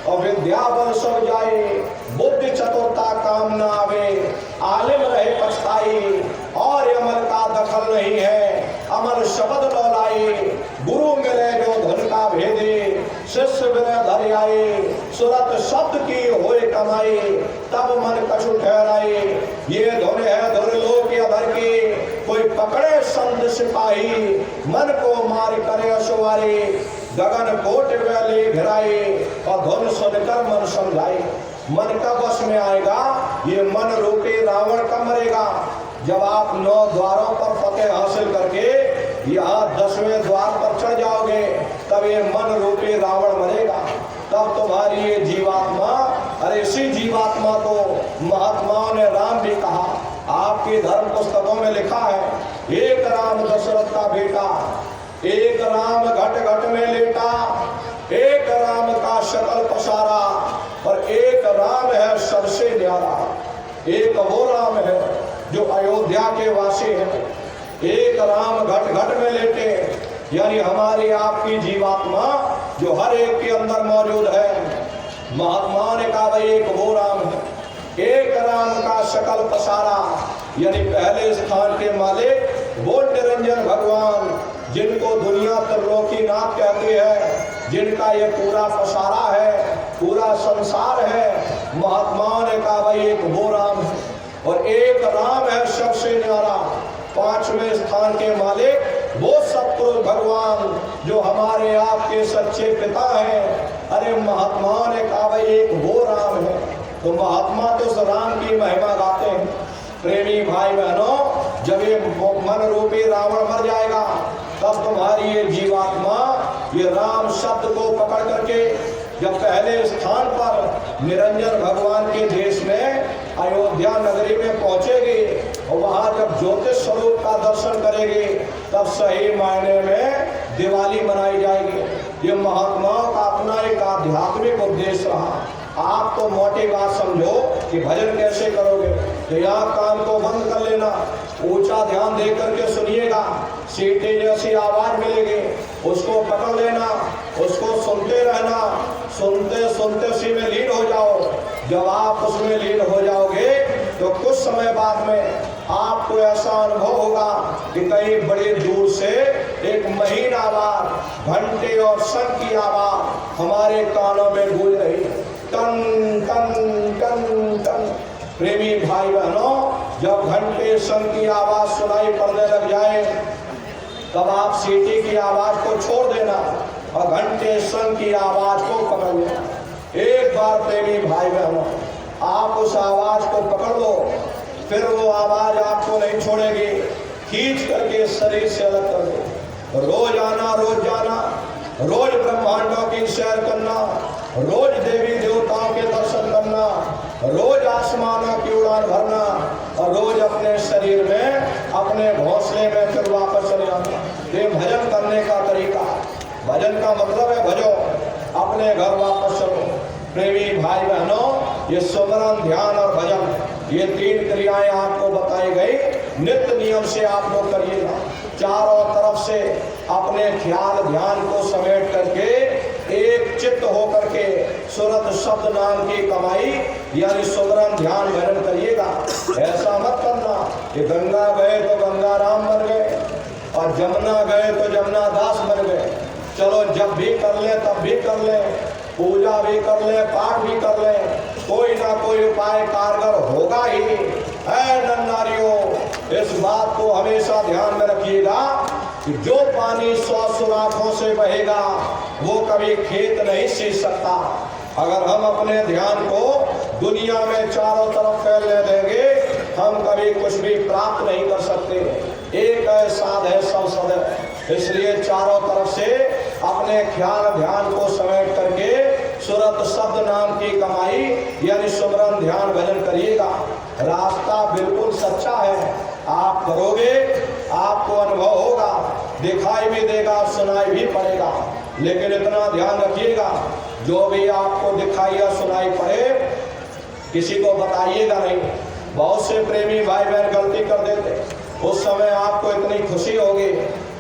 और विद्या बल सब जाए। बुद्धि चतुरता काम न आवे, आलिम रहे पछताई। और अमल का दखल नहीं है, अमल शब्द लौलाए। गुरु मिले जो धन का भेदे, शिष्य विनय धर आए। सुरत शब्द की होए कमाई, तब मन कछु ठहराए। ये धुन है धुरलोक अधर की, कोई पकड़े संत सिपाही। मन को मार करे अशुवारे, गगन कोट वैले घिराए। और धुन सुनकर मन समझाए। मन का वश में आएगा, ये मन रूपी रावण कब मरेगा? जब आप 9 द्वारों पर फतेह हासिल करके यहाँ 10वें द्वार पर चढ़ जाओगे, तब ये मन रूपी रावण मरेगा। तब तुम्हारी ये जीवात्मा, अरे इसी जीवात्मा को महात्माओं ने राम भी कहा। आपकी धर्म पुस्तकों में लिखा है, एक राम दशरथ का बेटा, एक राम घट घट में लेटा, एक राम का शकल पसारा, और एक राम है सबसे न्यारा। एक वो राम है जो अयोध्या के वासी है। एक राम घट घट में लेटे, यानी हमारी आपकी जीवात्मा जो हर एक के अंदर मौजूद है। महात्मा ने कहा भाई एक वो राम है। एक राम का शकल पसारा, यानी पहले स्थान के मालिक वो निरंजन भगवान, जिनको दुनिया त्रिलोकीनाथ कहते हैं, जिनका ये पूरा पसारा है, पूरा संसार है। महात्माओं ने कहा भाई एक वो राम है, और एक राम है सबसे न्यारा। 5वें स्थान के मालिक वो सतपुरुष भगवान जो हमारे आपके सच्चे पिता हैं। अरे महात्माओं ने कहा भाई एक वो राम है। तो महात्मा तो उस राम की महिमा गाते हैं। प्रेमी भाई बहनों, जब ये मन रूपी रावण मर जाएगा, तब तुम्हारी ये जीवात्मा ये राम शब्द को पकड़ करके जब पहले स्थान पर निरंजन भगवान के देश में अयोध्या नगरी में पहुंचेगी, और वहां जब ज्योतिष स्वरूप का दर्शन करेगी, तब सही मायने में दिवाली मनाई जाएगी। ये महात्माओं का अपना एक आध्यात्मिक उद्देश्य रहा। आप तो मोटी बात समझो कि भजन कैसे करोगे, तो यहाँ कान को बंद कर लेना, ऊंचा ध्यान दे करके सुनिएगा। सीटी जैसी आवाज मिलेगी, उसको पकड़ लेना, उसको सुनते रहना। सुनते सुनते उसी में लीन हो जाओ। जब आप उसमें लीन हो जाओगे, तो कुछ समय बाद में आपको ऐसा अनुभव होगा कि कहीं बड़ी दूर से एक महीन आवाज, घंटे और शंख की आवाज हमारे कानों में गूंज रही है। टन टन टन टन। प्रेमी भाई बहनों, जब घंटे शंख की आवाज सुनाई पड़ने लग जाए, तब आप सीटी की आवाज को छोड़ देना और घंटे शंख की आवाज को पकड़ लेना। एक बार प्रेमी भाई बहनों, आप उस आवाज को पकड़ लो, फिर वो आवाज आपको नहीं छोड़ेगी, खींच करके शरीर से अलग कर दो। रोज आना, रोज जाना, रोज ब्रह्मांडों की सैर करना, रोज देवी देवताओं के दर्शन करना, रोज आसमानों की उड़ान भरना, और रोज अपने शरीर में, अपने घोंसले में फिर वापस चले आना। ये भजन करने का तरीका। भजन का मतलब है भजो, अपने घर वापस चलो। प्रेमी भाई बहनों, ये सुमरन, ध्यान और भजन, ये 3 क्रियाएं आपको बताई गई। नित्य नियम से आप लोग करिएगा। चारों तरफ से अपने ख्याल ध्यान को समेट करके एक चित्त होकर के सुरत शब्द नाम की कमाई यानी सुमरन ध्यान भजन करिएगा। ऐसा मत करना कि गंगा गए तो गंगा राम बन गए और जमुना गए तो जमुना दास बन गए। चलो जब भी कर ले तब भी कर ले, पूजा भी कर ले, पाठ भी कर ले, कोई ना कोई उपाय कारगर होगा ही। है नन्नारियों, इस बात को हमेशा ध्यान में रखिएगा कि जो पानी 100 सुराखों से बहेगा वो कभी खेत नहीं सींच सकता। अगर हम अपने ध्यान को दुनिया में चारों तरफ फैलने देंगे, हम कभी कुछ भी प्राप्त नहीं कर सकते। एक है साध है सब सद। इसलिए चारों तरफ से अपने ख्याल ध्यान को समेट करके सुरत शब्द नाम की कमाई यानी सुमरन ध्यान भजन करिएगा। रास्ता बिल्कुल सच्चा है, आप करोगे आपको अनुभव होगा। दिखाई भी देगा, सुनाई भी पड़ेगा। लेकिन इतना ध्यान रखिएगा, जो भी आपको दिखाई या सुनाई पड़े किसी को बताइएगा नहीं। बहुत से प्रेमी भाई बहन गलती कर देते, उस समय आपको इतनी खुशी होगी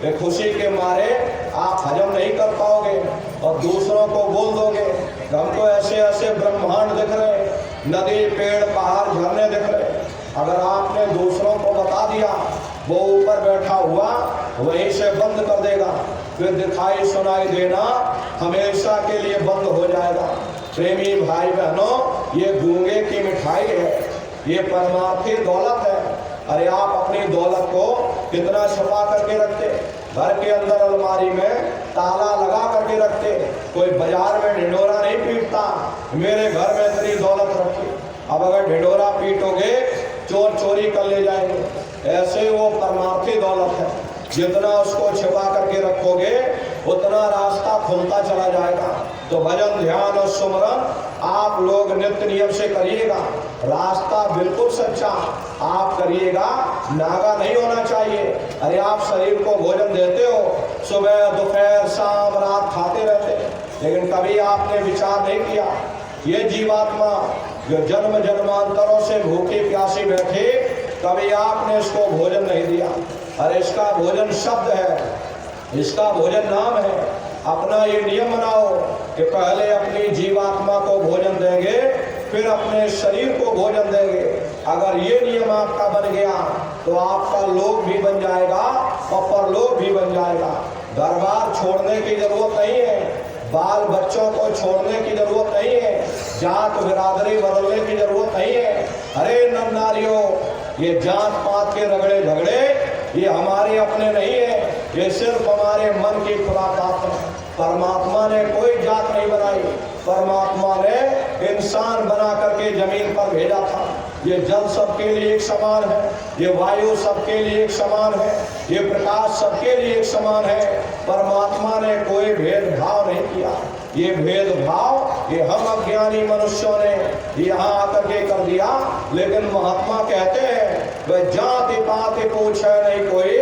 कि खुशी के मारे आप हजम नहीं कर पाओगे और दूसरों को बोल दोगे हमको ऐसे ऐसे ब्रह्मांड दिख रहे, नदी पेड़ पहाड़ झरने दिख रहे। अगर आपने दूसरों को बता दिया, वो ऊपर बैठा हुआ वहीं से बंद कर देगा, फिर दिखाई सुनाई देना हमेशा के लिए बंद हो जाएगा। प्रेमी भाई बहनों, ये गूंगे की मिठाई है, ये परमार्थी दौलत है। अरे आप अपनी दौलत को कितना छुपा करके रखते, घर के अंदर अलमारी में ताला लगा करके रखते, कोई बाजार में ढिंढोरा नहीं पीटता मेरे घर में इतनी दौलत रखी। अब अगर ढिंढोरा पीटोगे चोर चोरी कर ले जाएंगे। ऐसे वो परमार्थी दौलत है, जितना उसको छिपा करके रखोगे उतना रास्ता खुलता चला जाएगा। तो भजन ध्यान और सुमरन आप लोग नित्य नियम से करिएगा, रास्ता बिल्कुल सच्चा आप करिएगा, नागा नहीं होना चाहिए। अरे आप शरीर को भोजन देते हो, सुबह दोपहर शाम रात खाते रहते, लेकिन कभी आपने विचार नहीं किया ये जीवात्मा जो जन्म जन्मांतरों से भूखी प्यासी बैठे, कभी आपने इसको भोजन नहीं दिया। अरे इसका भोजन शब्द है, इसका भोजन नाम है। अपना ये नियम बनाओ कि पहले अपनी जीवात्मा को भोजन देंगे, फिर अपने शरीर को भोजन देंगे। अगर ये नियम आपका बन गया तो आपका लोक भी बन जाएगा और परलोक भी बन जाएगा। घर बार छोड़ने की जरूरत नहीं है, बाल बच्चों को छोड़ने की जरूरत नहीं है, जात बिरादरी बदलने की जरूरत नहीं है। अरे नर नारियों, ये जात पात के रगड़े झगड़े ये हमारे अपने नहीं है, ये सिर्फ हमारे मन की खुराकात है। परमात्मा ने कोई जात नहीं बनाई, परमात्मा ने इंसान बना करके जमीन पर भेजा था। ये जल सबके लिए एक समान है, ये वायु सबके लिए एक समान है, ये प्रकाश सबके लिए एक समान है। परमात्मा ने कोई भेदभाव नहीं किया। ये भेदभाव ये हम अज्ञानी मनुष्यों ने यहाँ आकर के कर दिया। लेकिन महात्मा कहते हैं वह जाति पाति पूछे नहीं कोई,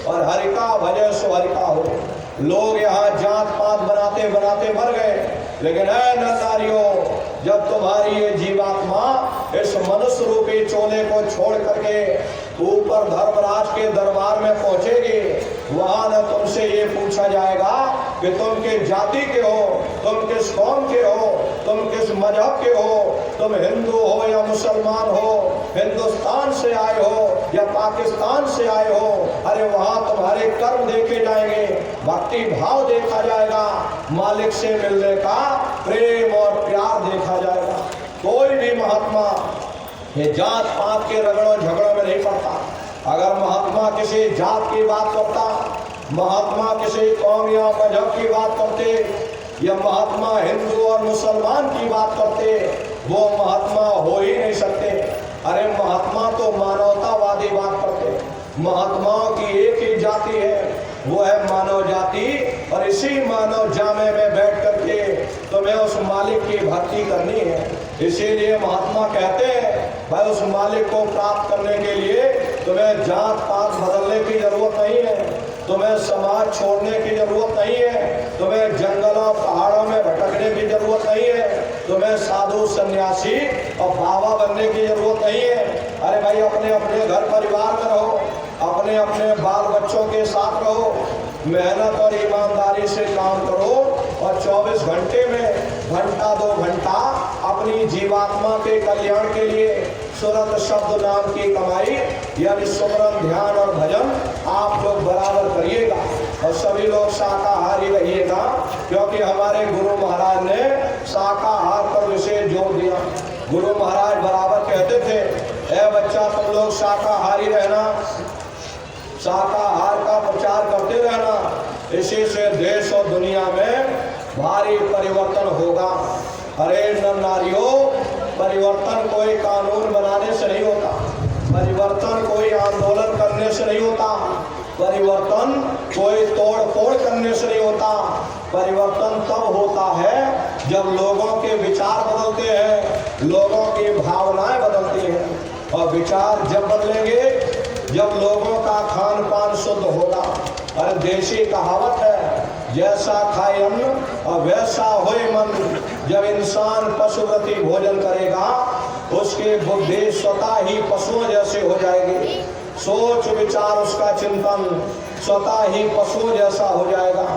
और हरि का भजय सो हरि का हो। लोग यहाँ जात पात बनाते बनाते मर गए, लेकिन ऐ नारियों, जब तुम्हारी ये जीवात्मा इस मनुष्य रूपी चोले को छोड़ करके ऊपर धर्मराज के दरबार में पहुंचेगी, वहां न तुमसे ये पूछा जाएगा कि तुम किस जाति के हो, तुम किस कौम के हो, तुम किस मजहब के हो, तुम हिंदू हो या मुसलमान हो, हिंदुस्तान से आए हो या पाकिस्तान से आए हो। अरे वहां तुम्हारे कर्म देखे जाएंगे, भक्ति भाव देखा जाएगा, मालिक से मिलने का प्रेम और प्यार देखा जाएगा। कोई भी महात्मा ये जात पात के रगड़ों झगड़ों में नहीं पड़ता। अगर महात्मा किसी जात की बात करता, महात्मा किसी कौम या मजहब की बात करते, या महात्मा हिंदू और मुसलमान की बात करते, वो महात्मा हो ही नहीं सकते। अरे महात्मा तो मानवतावादी बात करते। महात्माओं की एक ही जाति है, वो है मानव जाति, और इसी मानव जामे में बैठ करके तुम्हें उस मालिक की भक्ति करनी है। इसीलिए महात्मा कहते हैं भाई उस मालिक को प्राप्त करने के लिए तुम्हें जात पात बदलने की जरूरत नहीं है, तुम्हें समाज छोड़ने की जरूरत नहीं है, तुम्हें जंगलों पहाड़ों में भटकने की जरूरत नहीं है, तुम्हें साधु सन्यासी और बाबा बनने की जरूरत नहीं है। अरे भाई अपने अपने घर परिवार में रहो, अपने अपने बाल बच्चों के साथ रहो, मेहनत और ईमानदारी से काम करो, और 24 घंटे में घंटा 2 घंटा अपनी जीवात्मा के कल्याण के लिए सुरत शब्द नाम की कमाई यानी सुमरन ध्यान और भजन आप लोग बराबर करिएगा। और सभी लोग शाकाहारी रहिएगा, क्योंकि हमारे गुरु महाराज ने शाकाहार पर विशेष जोर दिया। गुरु महाराज बराबर कहते थे, ए बच्चा तुम लोग शाकाहारी रहना, शाकाहार का प्रचार करते रहना, इसी से देश और दुनिया में भारी परिवर्तन होगा। अरे नर नारियों, परिवर्तन कोई कानून बनाने से नहीं होता, परिवर्तन कोई आंदोलन करने से नहीं होता, परिवर्तन कोई तोड़ फोड़ करने से नहीं होता। परिवर्तन तब होता है जब लोगों के विचार बदलते हैं, लोगों की भावनाएं बदलती हैं। और विचार जब बदलेंगे जब लोगों का खान पान शुद्ध होगा, अरे देशी कहावत है, जैसा खाए अन्न और वैसा होए मन। जब इंसान पशुवृत्ति भोजन करेगा उसके बुद्धि स्वतः ही पशुओं जैसे हो जाएगी। सोच विचार उसका चिंतन स्वतः ही पशुओं जैसा हो जाएगा।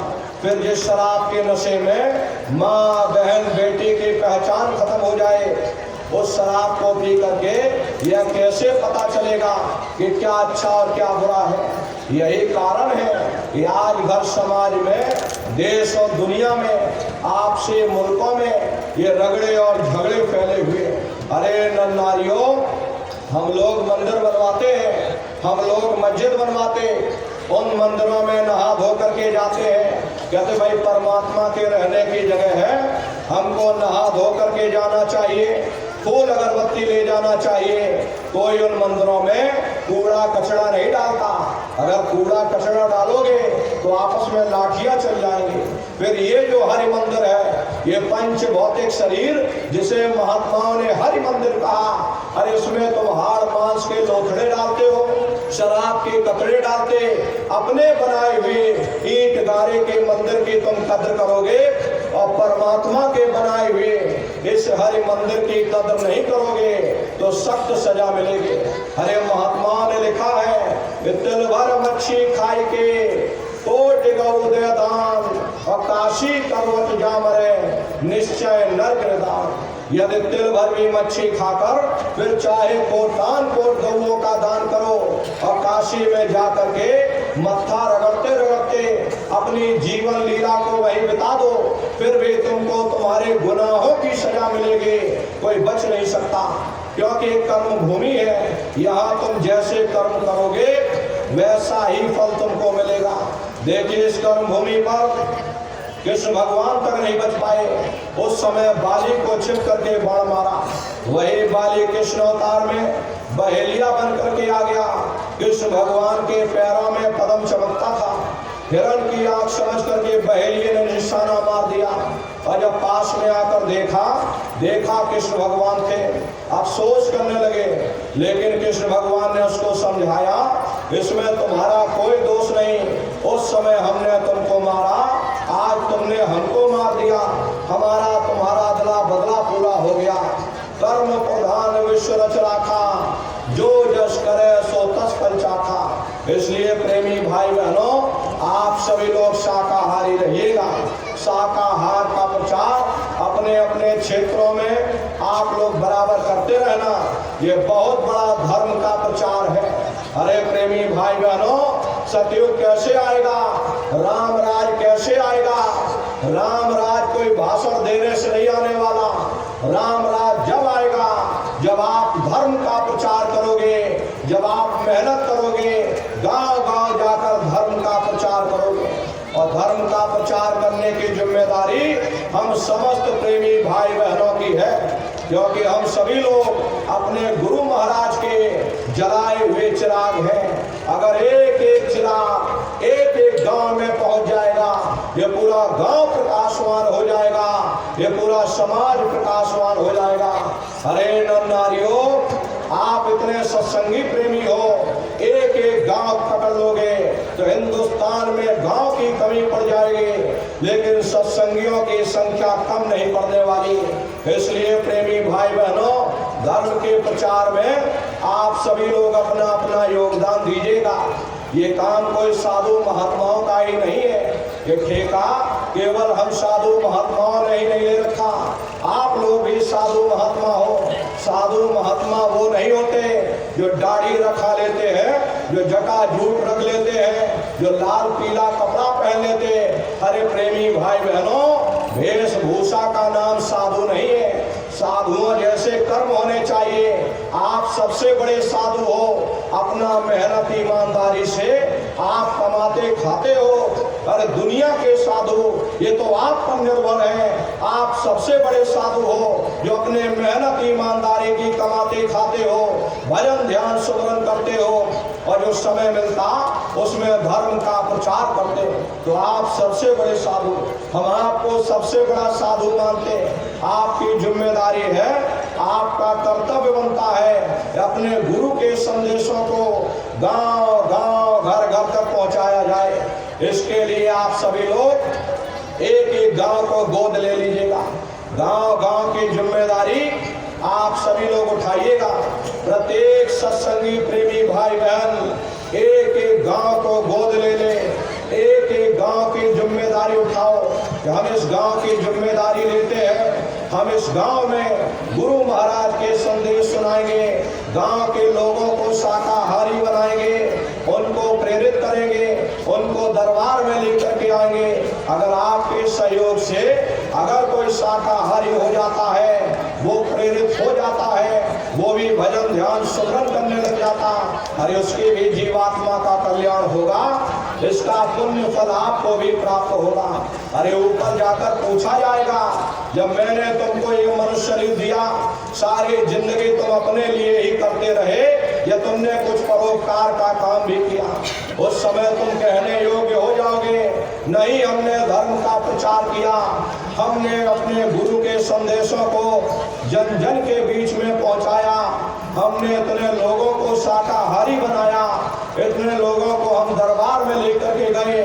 फिर जिस शराब के नशे में माँ बहन बेटी की पहचान खत्म हो जाए, उस शराब को पी करके यह कैसे पता चलेगा कि क्या अच्छा और क्या बुरा है। यही कारण है कि आज घर समाज में, देश और दुनिया में, आपसे मुल्कों में ये रगड़े और झगड़े फैले हुए। अरे नर नारियों, हम लोग मंदिर बनवाते हैं, हम लोग मस्जिद बनवाते, उन मंदिरों में नहा धो करके जाते हैं, कहते भाई परमात्मा के रहने की जगह है, हमको नहा धो करके जाना चाहिए, फूल अगरबत्ती ले जाना चाहिए। कोई उन मंदिरों में कूड़ा कचरा नहीं डालता। अगर कूड़ा कचरा डालोगे तो आपस में लाठियां चल जाएंगी। फिर ये जो हरि मंदिर है, ये पंच भौतिक शरीर जिसे महात्माओं ने हरि मंदिर कहा, अरे इसमें तुम हाड़ मांस के लोथड़े डालते हो, शराब के कपड़े डालते, अपने बनाए हुए ईंट गारे के मंदिर की तुम कद्र करोगे और परमात्मा के बनाए हुए इस हरि मंदिर की कद्र नहीं करोगे तो सख्त सजा मिलेगी। हरे महात्मा ने लिखा है, तिल भर मच्छी खाई के कोटि गौदय दान और काशी पर्वत जामरे निश्चय नरक दान। यदि तिल भर भी मच्छी खाकर फिर चाहे कोटान कोट गौओं का दान करो और काशी में जाकर के मत्था रगड़ते रगड़ते अपनी जीवन लीला को वही बिता दो, फिर भी तुमको तुम्हारे गुनाहों की सजा मिलेगी, कोई बच नहीं सकता। क्योंकि कर्म भूमि है, यहाँ तुम जैसे कर्म करोगे वैसा ही फल तुमको मिलेगा। देखिए इस कर्म भूमि पर कृष्ण भगवान तक नहीं बच पाए, उस समय बाली को छिप करके बाण मारा, वही बाली कृष्ण अवतार में बहेलिया बन करके आ गया। कृष्ण भगवान के पैरों में पद्म चमकता था, हिरण की आंख समझ करके बहेलिये ने निशाना मार दिया और जब पास में आकर देखा कृष्ण भगवान थे, अफसोस करने लगे। लेकिन कृष्ण भगवान ने उसको समझाया, इसमें तुम्हारा कोई दोष नहीं, उस समय हमने तुमको मारा, आज तुमने हमको मार दिया, हमारा तुम्हारा अदला बदला पूरा हो गया। कर्म प्रधान विश्व रच राखा, जो जस करे सो तस फल चाखा। इसलिए प्रेमी भाई बहनों, आप सभी लोग शाकाहारी रहिएगा। शाकाहार का प्रचार अपने अपने क्षेत्रों में आप लोग बराबर करते रहना, ये बहुत बड़ा धर्म का प्रचार है। अरे प्रेमी भाई बहनों, सतयुग कैसे आएगा, राम राज कैसे आएगा? राम राज कोई भाषण देने से नहीं आने वाला। राम राज जब आएगा जब आप धर्म का प्रचार करोगे, जब आप मेहनत करोगे, गांव गांव जाकर धर्म का प्रचार करोगे। और धर्म का प्रचार करने की जिम्मेदारी हम समस्त प्रेमी भाई बहनों की है, क्योंकि हम सभी लोग अपने गुरु महाराज के जलाए हुए चिराग हैं। अगर एक एक चिराग एक एक गांव में पहुंच जाएगा, ये पूरा गांव प्रकाशवान हो जाएगा, ये पूरा समाज प्रकाशवान हो जाएगा। अरे नर नारियों, आप इतने सत्संगी प्रेमी हो, एक एक गांव पकड़ लोगे तो हिंदुस्तान में गांव की कमी पड़ जाएगी, लेकिन सत्संगियों की संख्या कम नहीं पड़ने वाली। इसलिए प्रेमी भाई बहनों, धर्म के प्रचार में आप सभी लोग अपना अपना योगदान दीजिएगा। ये काम कोई साधु महात्माओं का ही नहीं है, ये ठेका केवल हम साधु महात्माओं ने ही नहीं ले रखा, आप लोग भी साधु महात्मा हो। साधु महात्मा वो नहीं होते जो दाढ़ी रखा लेते हैं, जो जटा जूट रख लेते हैं, जो लाल पीला कपड़ा पहन लेते हैं। अरे प्रेमी भाई बहनों, वेशभूषा का नाम साधु नहीं है, साधुओं जैसे कर्म होने चाहिए। आप सबसे बड़े साधु हो, अपना मेहनत ईमानदारी से आप कमाते खाते हो। अरे दुनिया के साधु ये तो आप पर निर्भर हैं, आप सबसे बड़े साधु हो जो अपने मेहनत ईमानदारी की कमाते खाते हो, भजन ध्यान सुमरन करते हो और जो समय मिलता उसमें धर्म का प्रचार करते हो, तो आप सबसे बड़े साधु। हम आपको सबसे बड़ा साधु मानते हैं। आपकी जिम्मेदारी है, आपका कर्तव्य बनता है अपने गुरु के संदेशों को गांव गांव घर घर तक पहुंचाया जाए। इसके लिए आप सभी लोग एक एक गांव को गोद ले लीजिएगा। गांव गांव की जिम्मेदारी आप सभी लोग उठाइएगा। प्रत्येक सत्संगी प्रेमी भाई बहन एक एक गांव को गोद ले ले, एक एक गांव की जिम्मेदारी उठाओ कि हम इस गांव की जिम्मेदारी लेते हैं। हम इस गांव में गुरु महाराज के संदेश सुनाएंगे, गांव के लोगों को शाकाहारी बनाएंगे, उनको प्रेरित करेंगे, उनको दरबार में लेकर के आएंगे। अगर आपके सहयोग से अगर कोई शाकाहारी हो जाता है, वो प्रेरित हो जाता है, वो भी भजन ध्यान सुमरन करने लग जाता, अरे उसकी भी जीवात्मा का कल्याण होगा, इसका पुण्य फल आपको भी प्राप्त होगा। अरे ऊपर जाकर पूछा जाएगा, जब मैंने तुमको ये मनुष्य शरीर दिया, सारी जिंदगी तुम अपने लिए ही करते रहे या तुमने कुछ परोपकार का काम भी किया? उस समय तुम कहने योग्य हो जाओगे, नहीं हमने धर्म का प्रचार किया, हमने अपने गुरु के संदेशों को जन जन के बीच में पहुंचाया, हमने इतने लोगों को शाकाहारी बनाया, इतने लोगों को हम दरबार में लेकर के गए।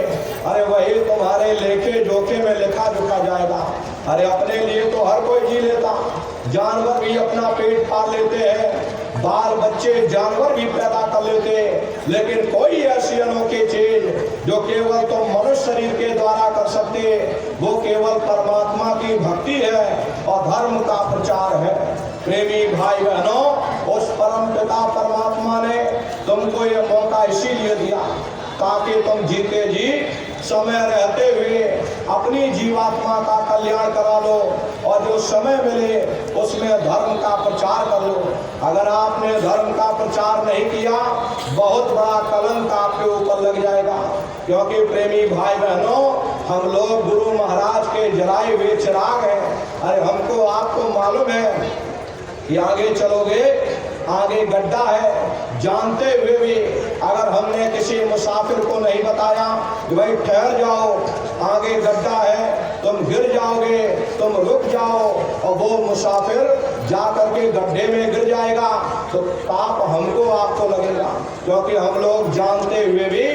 अरे वही तुम्हारे लेखे जोखे में लिखा जुखा जाएगा। अरे अपने लिए तो हर कोई जी लेता, जानवर भी अपना पेट पाल लेते हैं, बाल बच्चे जानवर भी पैदा कर लेते, लेकिन कोई ऐसी अनोखी चीज जो केवल तुम मनुष्य शरीर के द्वारा कर सकते, वो केवल परमात्मा की भक्ति है और धर्म का प्रचार है। प्रेमी भाई बहनों, उस परम पिता परमात्मा ने तुमको ये मौका इसीलिए दिया ताकि तुम जीते जी समय रहते हुए अपनी जीवात्मा का कल्याण करा लो और जो समय मिले उसमें धर्म का प्रचार कर लो। अगर आपने धर्म का प्रचार नहीं किया, बहुत बड़ा कलंक आपके ऊपर लग जाएगा। क्योंकि प्रेमी भाई बहनों, हम लोग गुरु महाराज के जलाए हुए चिराग हैं। अरे हमको आपको मालूम है कि आगे चलोगे, आगे गड्ढा है, जानते हुए भी अगर हमने किसी मुसाफिर को नहीं बताया कि भाई ठहर जाओ, आगे गड्ढा है, तुम गिर जाओगे, तुम रुक जाओ, और वो मुसाफिर जा करके गड्ढे में गिर जाएगा, तो पाप हमको आपको लगेगा। क्योंकि हम लोग जानते हुए भी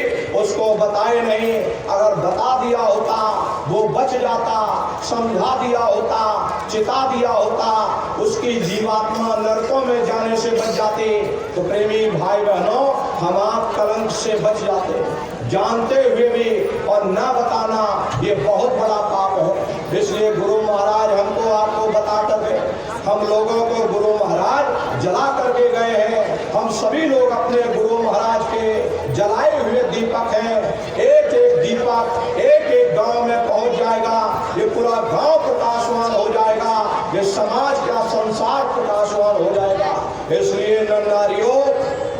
उसको बताए नहीं। अगर बता दिया होता, वो बच जाता, समझा दिया होता, चिता दिया होता, उसकी जीवात्मा नरकों में जाने से बच जाती। तो प्रेमी भाई बहनों, हम आप कलंक से बच जाते। जानते हुए भी और ना बताना, ये बहुत बड़ा पाप है। इसलिए गुरु महाराज हमको आपको बता कर गए, हम लोगों को गुरु महाराज जला करके गए हैं। हम सभी लोग अपने गुरु महाराज के जलाए हुए दीपक हैं। एक एक दीपक एक एक गांव में पहुंच जाएगा, ये पूरा गांव प्रकाशवान हो जाएगा, ये समाज का संसार प्रकाशवान हो जाएगा। इसलिए नर नारियों,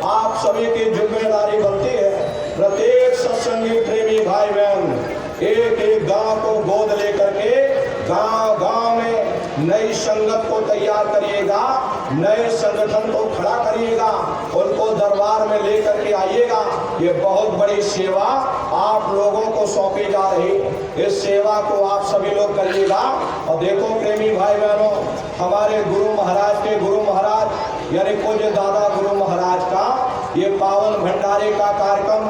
आप सभी की जिम्मेदारी बनती है, प्रत्येक सत्संगी प्रेमी भाई बहन एक एक गांव को गोद लेकर के गांव गांव में नई संगत को तैयार करिएगा, नए संगठन को खड़ा करिएगा, उनको दरबार में लेकर के आइएगा। ये बहुत बड़ी सेवा आप लोगों को सौंपी जा रही, इस सेवा को आप सभी लोग करिएगा। और देखो प्रेमी भाई बहनों, हमारे गुरु महाराज के गुरु महाराज यानी पूज्य दादा गुरु महाराज का ये पावन भंडारे का कार्यक्रम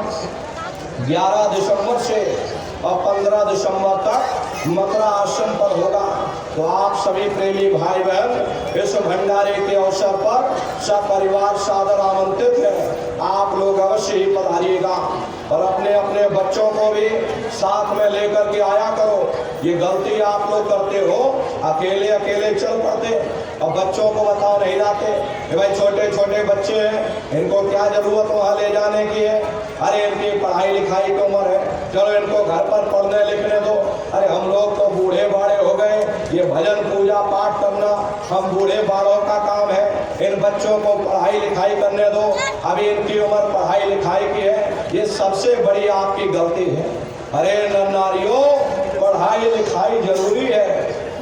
11 दिसंबर से और 15 दिसंबर तक मथुरा आश्रम पर होगा। तो आप सभी प्रेमी भाई बहन इस भंडारे के अवसर पर सब परिवार सादर आमंत्रित है। आप लोग अवश्य ही पधारिएगा और अपने अपने बच्चों को भी साथ में लेकर के आया करो। ये गलती आप लोग करते हो, अकेले अकेले चल पड़ते और बच्चों को बताओ नहीं जाते कि भाई छोटे छोटे बच्चे हैं, इनको क्या जरूरत वहाँ ले जाने की है। अरे इनकी पढ़ाई लिखाई की उम्र है, चलो इनको घर पर पढ़ने लिखने दो। अरे हम लोग तो बूढ़े बाड़े हो गए, ये भजन पूजा पाठ करना हम बूढ़े बाड़ों का काम है, इन बच्चों को पढ़ाई लिखाई करने दो, अभी इनकी उम्र पढ़ाई लिखाई की है। ये सबसे बड़ी आपकी गलती है। अरे नर नारियों, पढ़ाई लिखाई जरूरी है,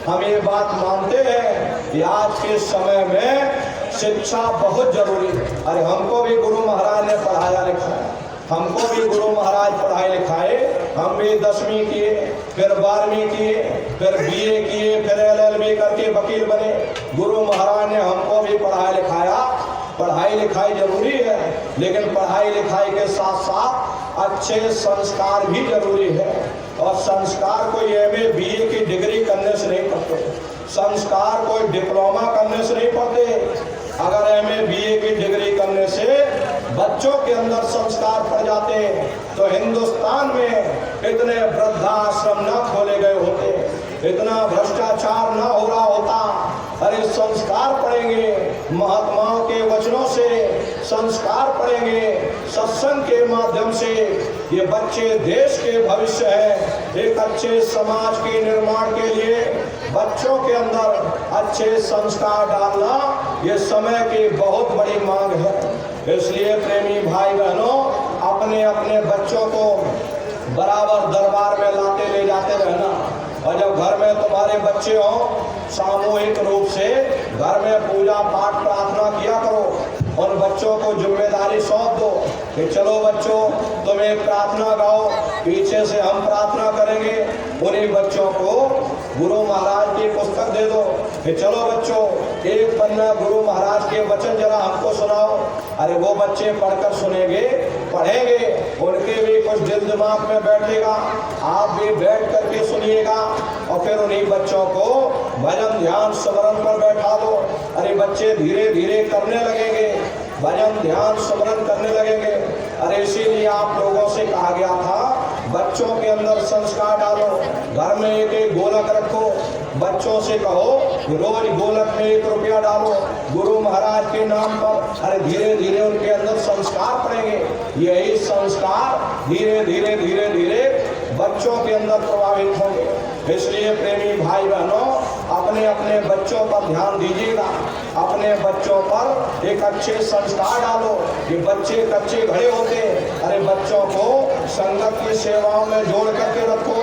हम ये बात मानते हैं कि आज के समय में शिक्षा बहुत जरूरी है। अरे हमको भी गुरु महाराज ने पढ़ाया लिखाया, हमको भी गुरु महाराज पढ़ाए लिखाए, हम भी 10वीं किए, फिर 12वीं किए, फिर BA किए, फिर LLB करके वकील बने। गुरु महाराज ने हमको भी पढ़ाया लिखाया। पढ़ाई लिखाई जरूरी है, लेकिन पढ़ाई लिखाई के साथ साथ अच्छे संस्कार भी जरूरी है। और संस्कार कोई एमए बीए की डिग्री करने से नहीं पड़ते, संस्कार कोई डिप्लोमा करने से नहीं पड़ते। अगर एमए बीए की डिग्री करने से बच्चों के अंदर संस्कार पड़ जाते तो हिंदुस्तान में इतने वृद्धाश्रम न खोले गए होते, इतना भ्रष्टाचार न हो रहा होता। अरे संस्कार पढ़ेंगे, महात्माओं के वचनों से संस्कार पढ़ेंगे, सत्संग के माध्यम से। ये बच्चे देश के भविष्य है। एक अच्छे समाज के निर्माण के लिए बच्चों के अंदर अच्छे संस्कार डालना ये समय की बहुत बड़ी मांग है। इसलिए प्रेमी भाई बहनों, अपने अपने बच्चों को बराबर दरबार में लाते ले जाते रहना। और जब घर में तुम्हारे बच्चे हों, सामूहिक रूप से घर में पूजा पाठ प्रार्थना किया करो। उन बच्चों को जिम्मेदारी सौंप दो कि चलो बच्चों तुम एक प्रार्थना गाओ, पीछे से हम प्रार्थना करेंगे। उन्हीं बच्चों को गुरु महाराज की पुस्तक दे दो कि चलो बच्चों एक पन्ना गुरु महाराज के वचन जरा हमको सुनाओ। अरे वो बच्चे पढ़कर सुनेंगे, पढ़ेंगे, उनके भी कुछ दिल दिमाग में बैठेगा, आप भी बैठ करके सुनिएगा। और फिर उन्हीं बच्चों को भजन ध्यान स्मरण पर बैठा दो। अरे बच्चे धीरे धीरे करने लगेंगे, भजन ध्यान स्मरण करने लगेंगे। अरे इसीलिए आप लोगों से कहा गया था बच्चों के अंदर संस्कार डालो। घर में एक एक गोलक रखो, बच्चों से कहो रोज गोलक में 1 रुपया डालो गुरु महाराज के नाम पर। अरे धीरे धीरे उनके अंदर संस्कार पड़ेंगे। यही संस्कार धीरे धीरे धीरे धीरे बच्चों के अंदर प्रभावित होंगे। इसलिए प्रेमी भाई बहनों, अपने अपने बच्चों पर ध्यान दीजिएगा, अपने बच्चों पर एक अच्छे संस्कार डालो। ये बच्चे कच्चे घड़े होते, अरे बच्चों को संगत की सेवाओं में जोड़ करके रखो।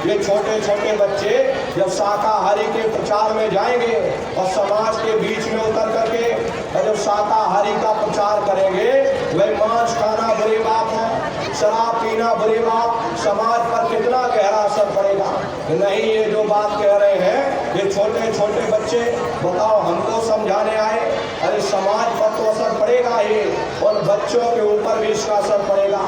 ये छोटे छोटे बच्चे जब शाकाहारी के प्रचार में जाएंगे और समाज के बीच में उतर करके और जब शाकाहारी का प्रचार करेंगे, वही मांस खाना बुरी बात है, शराब पीना बुरी बात, समाज पर कितना गहरा असर पड़ेगा। नहीं, ये जो बात कह रहे हैं ये छोटे छोटे बच्चे, बताओ हमको समझाने आए। अरे समाज पर तो असर पड़ेगा ही, और बच्चों के ऊपर भी इसका असर पड़ेगा।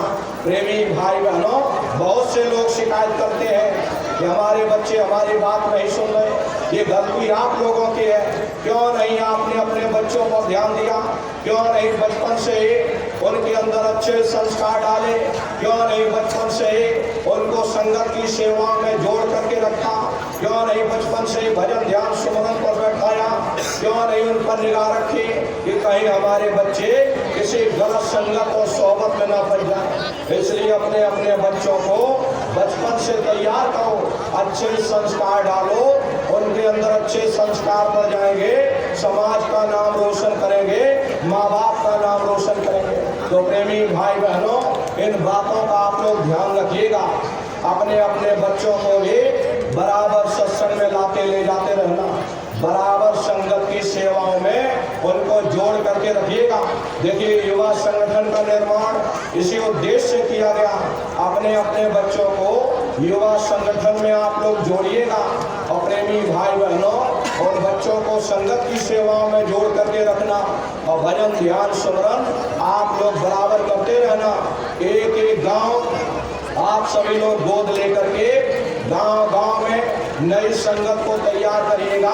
प्रेमी भाई बहनों, बहुत से लोग शिकायत करते हैं कि हमारे बच्चे हमारी बात नहीं सुन रहे। ये गलती आप लोगों की है। क्यों नहीं आपने अपने बच्चों पर ध्यान दिया? क्यों नहीं बचपन से ही उनके अंदर अच्छे संस्कार डाले? क्यों नहीं बचपन से ही उनको संगत की सेवा में जोड़ करके रखा? क्यों नहीं बचपन से ही भजन ध्यान सुमरन पर बैठाया? क्यों नहीं उन पर निगाह रखी कि कहीं हमारे बच्चे किसी गलत संगत और सोहबत में न पड़ जाए? इसलिए अपने अपने बच्चों को बचपन से तैयार करो, अच्छे संस्कार डालो, उनके अंदर अच्छे संस्कार पड़ जाएंगे, समाज का नाम रोशन करेंगे, माँ बाप का नाम रोशन करेंगे। तो प्रेमी भाई बहनों, इन बातों का आप लोग ध्यान रखिएगा। अपने अपने बच्चों को भी बराबर सत्संग में लाते ले जाते रहना, बराबर संगत की सेवाओं में उनको जोड़ करके रखिएगा। देखिए, युवा संगठन का निर्माण इसी उद्देश्य से किया गया। अपने अपने बच्चों को युवा संगठन में आप लोग जोड़िएगा। और प्रेमी भाई बहनों, और बच्चों को संगत की सेवाओं में जोड़ करके रखना और भजन ध्यान सुमरन आप लोग बराबर करते रहना। एक एक गांव आप सभी लोग गोद लेकर के गांव गांव में नई संगत को तैयार करिएगा।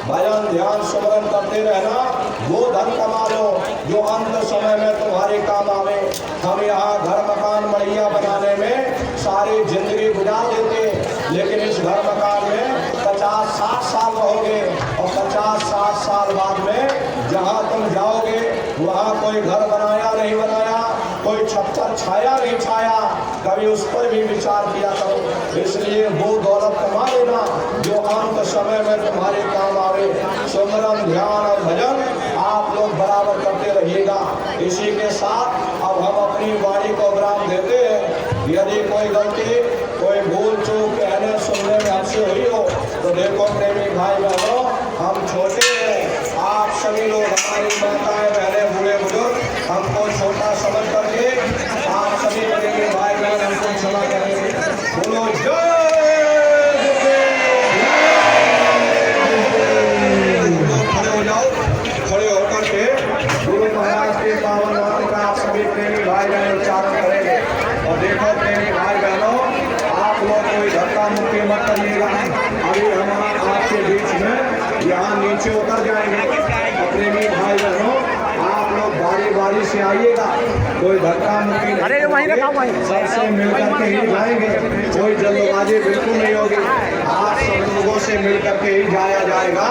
भजन ध्यान सुमरन करते रहना, वो धन कमा लो जो अंत समय में तुम्हारे काम आवे। हम यहाँ घर मकान बढ़िया बनाने में सारी जिंदगी गुजार देते, लेकिन इस घर मकान में 50-60 साल रहोगे और 50-60 साल बाद में जहाँ तुम जाओगे वहाँ कोई घर बनाया नहीं बनाया, कोई छप्पर छाया नहीं छाया, कभी उस पर भी विचार किया करो। इसलिए वो दौलत कमा लेना जो अंत समय में तुम्हारे काम आवे। सुमरन ध्यान और भजन आप लोग बराबर करते रहिएगा। इसी के साथ अब हम अपनी वाणी को विराम देते हैं। यदि कोई गलती, कोई भूल चूक कहने सुनने में हमसे हुई हो तो देखो प्रेमी भाई बहनों, हम छोटे हैं, आप सभी लोग हमारी माताएं बहनें बूढ़े बुजुर्ग हमको छोटा समझ करके आप सभी प्रेमी भाई बहन हमको क्षमा करेंगे। बोलो जय। खड़े हो जाओ, खड़े होकर के गुरु महाराज के पावन वाक्य का आप सभी प्रेमी भाई बहन उच्चारण करेंगे। और आइएगा, कोई धक्का मुक्की नहीं, सबसे मिलकर के ही जाएंगे, कोई जल्दबाजी बिल्कुल नहीं होगी, आप सब लोगों से मिलकर के ही जाया जाएगा।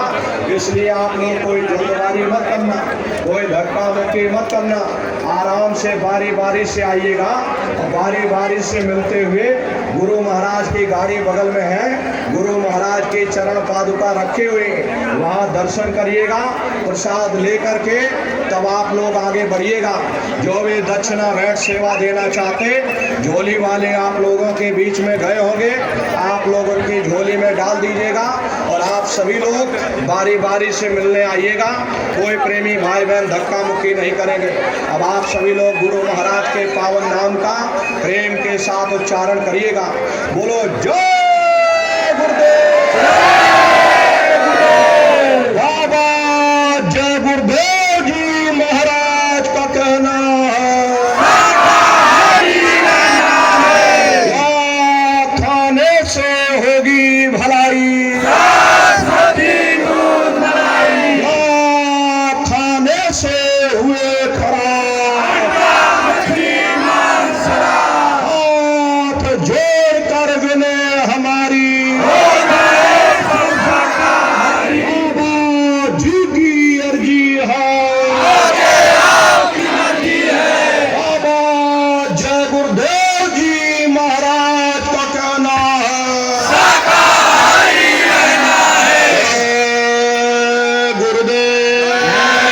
इसलिए आप लोग कोई जल्दबाजी मत करना, कोई धक्का मुक्की मत करना, आराम से बारी बारी से आइएगा। बारी बारी से मिलते हुए गुरु महाराज की गाड़ी बगल में है, गुरु महाराज की चरण पादुका रखे हुए, वहाँ दर्शन करिएगा, प्रसाद लेकर के तब आप लोग आगे बढ़िएगा। जो भी दक्षिणा भेंट सेवा देना चाहते, झोली वाले आप लोगों के बीच में गए होंगे, आप लोगों की झोली में डाल दीजिएगा और आप सभी लोग बारी बारी से मिलने आइएगा। कोई प्रेमी भाई बहन धक्का मुक्की नहीं करेंगे। अब आप सभी लोग गुरु महाराज के पावन नाम का प्रेम के साथ उच्चारण करिएगा। बोलो जय गुरुदेव।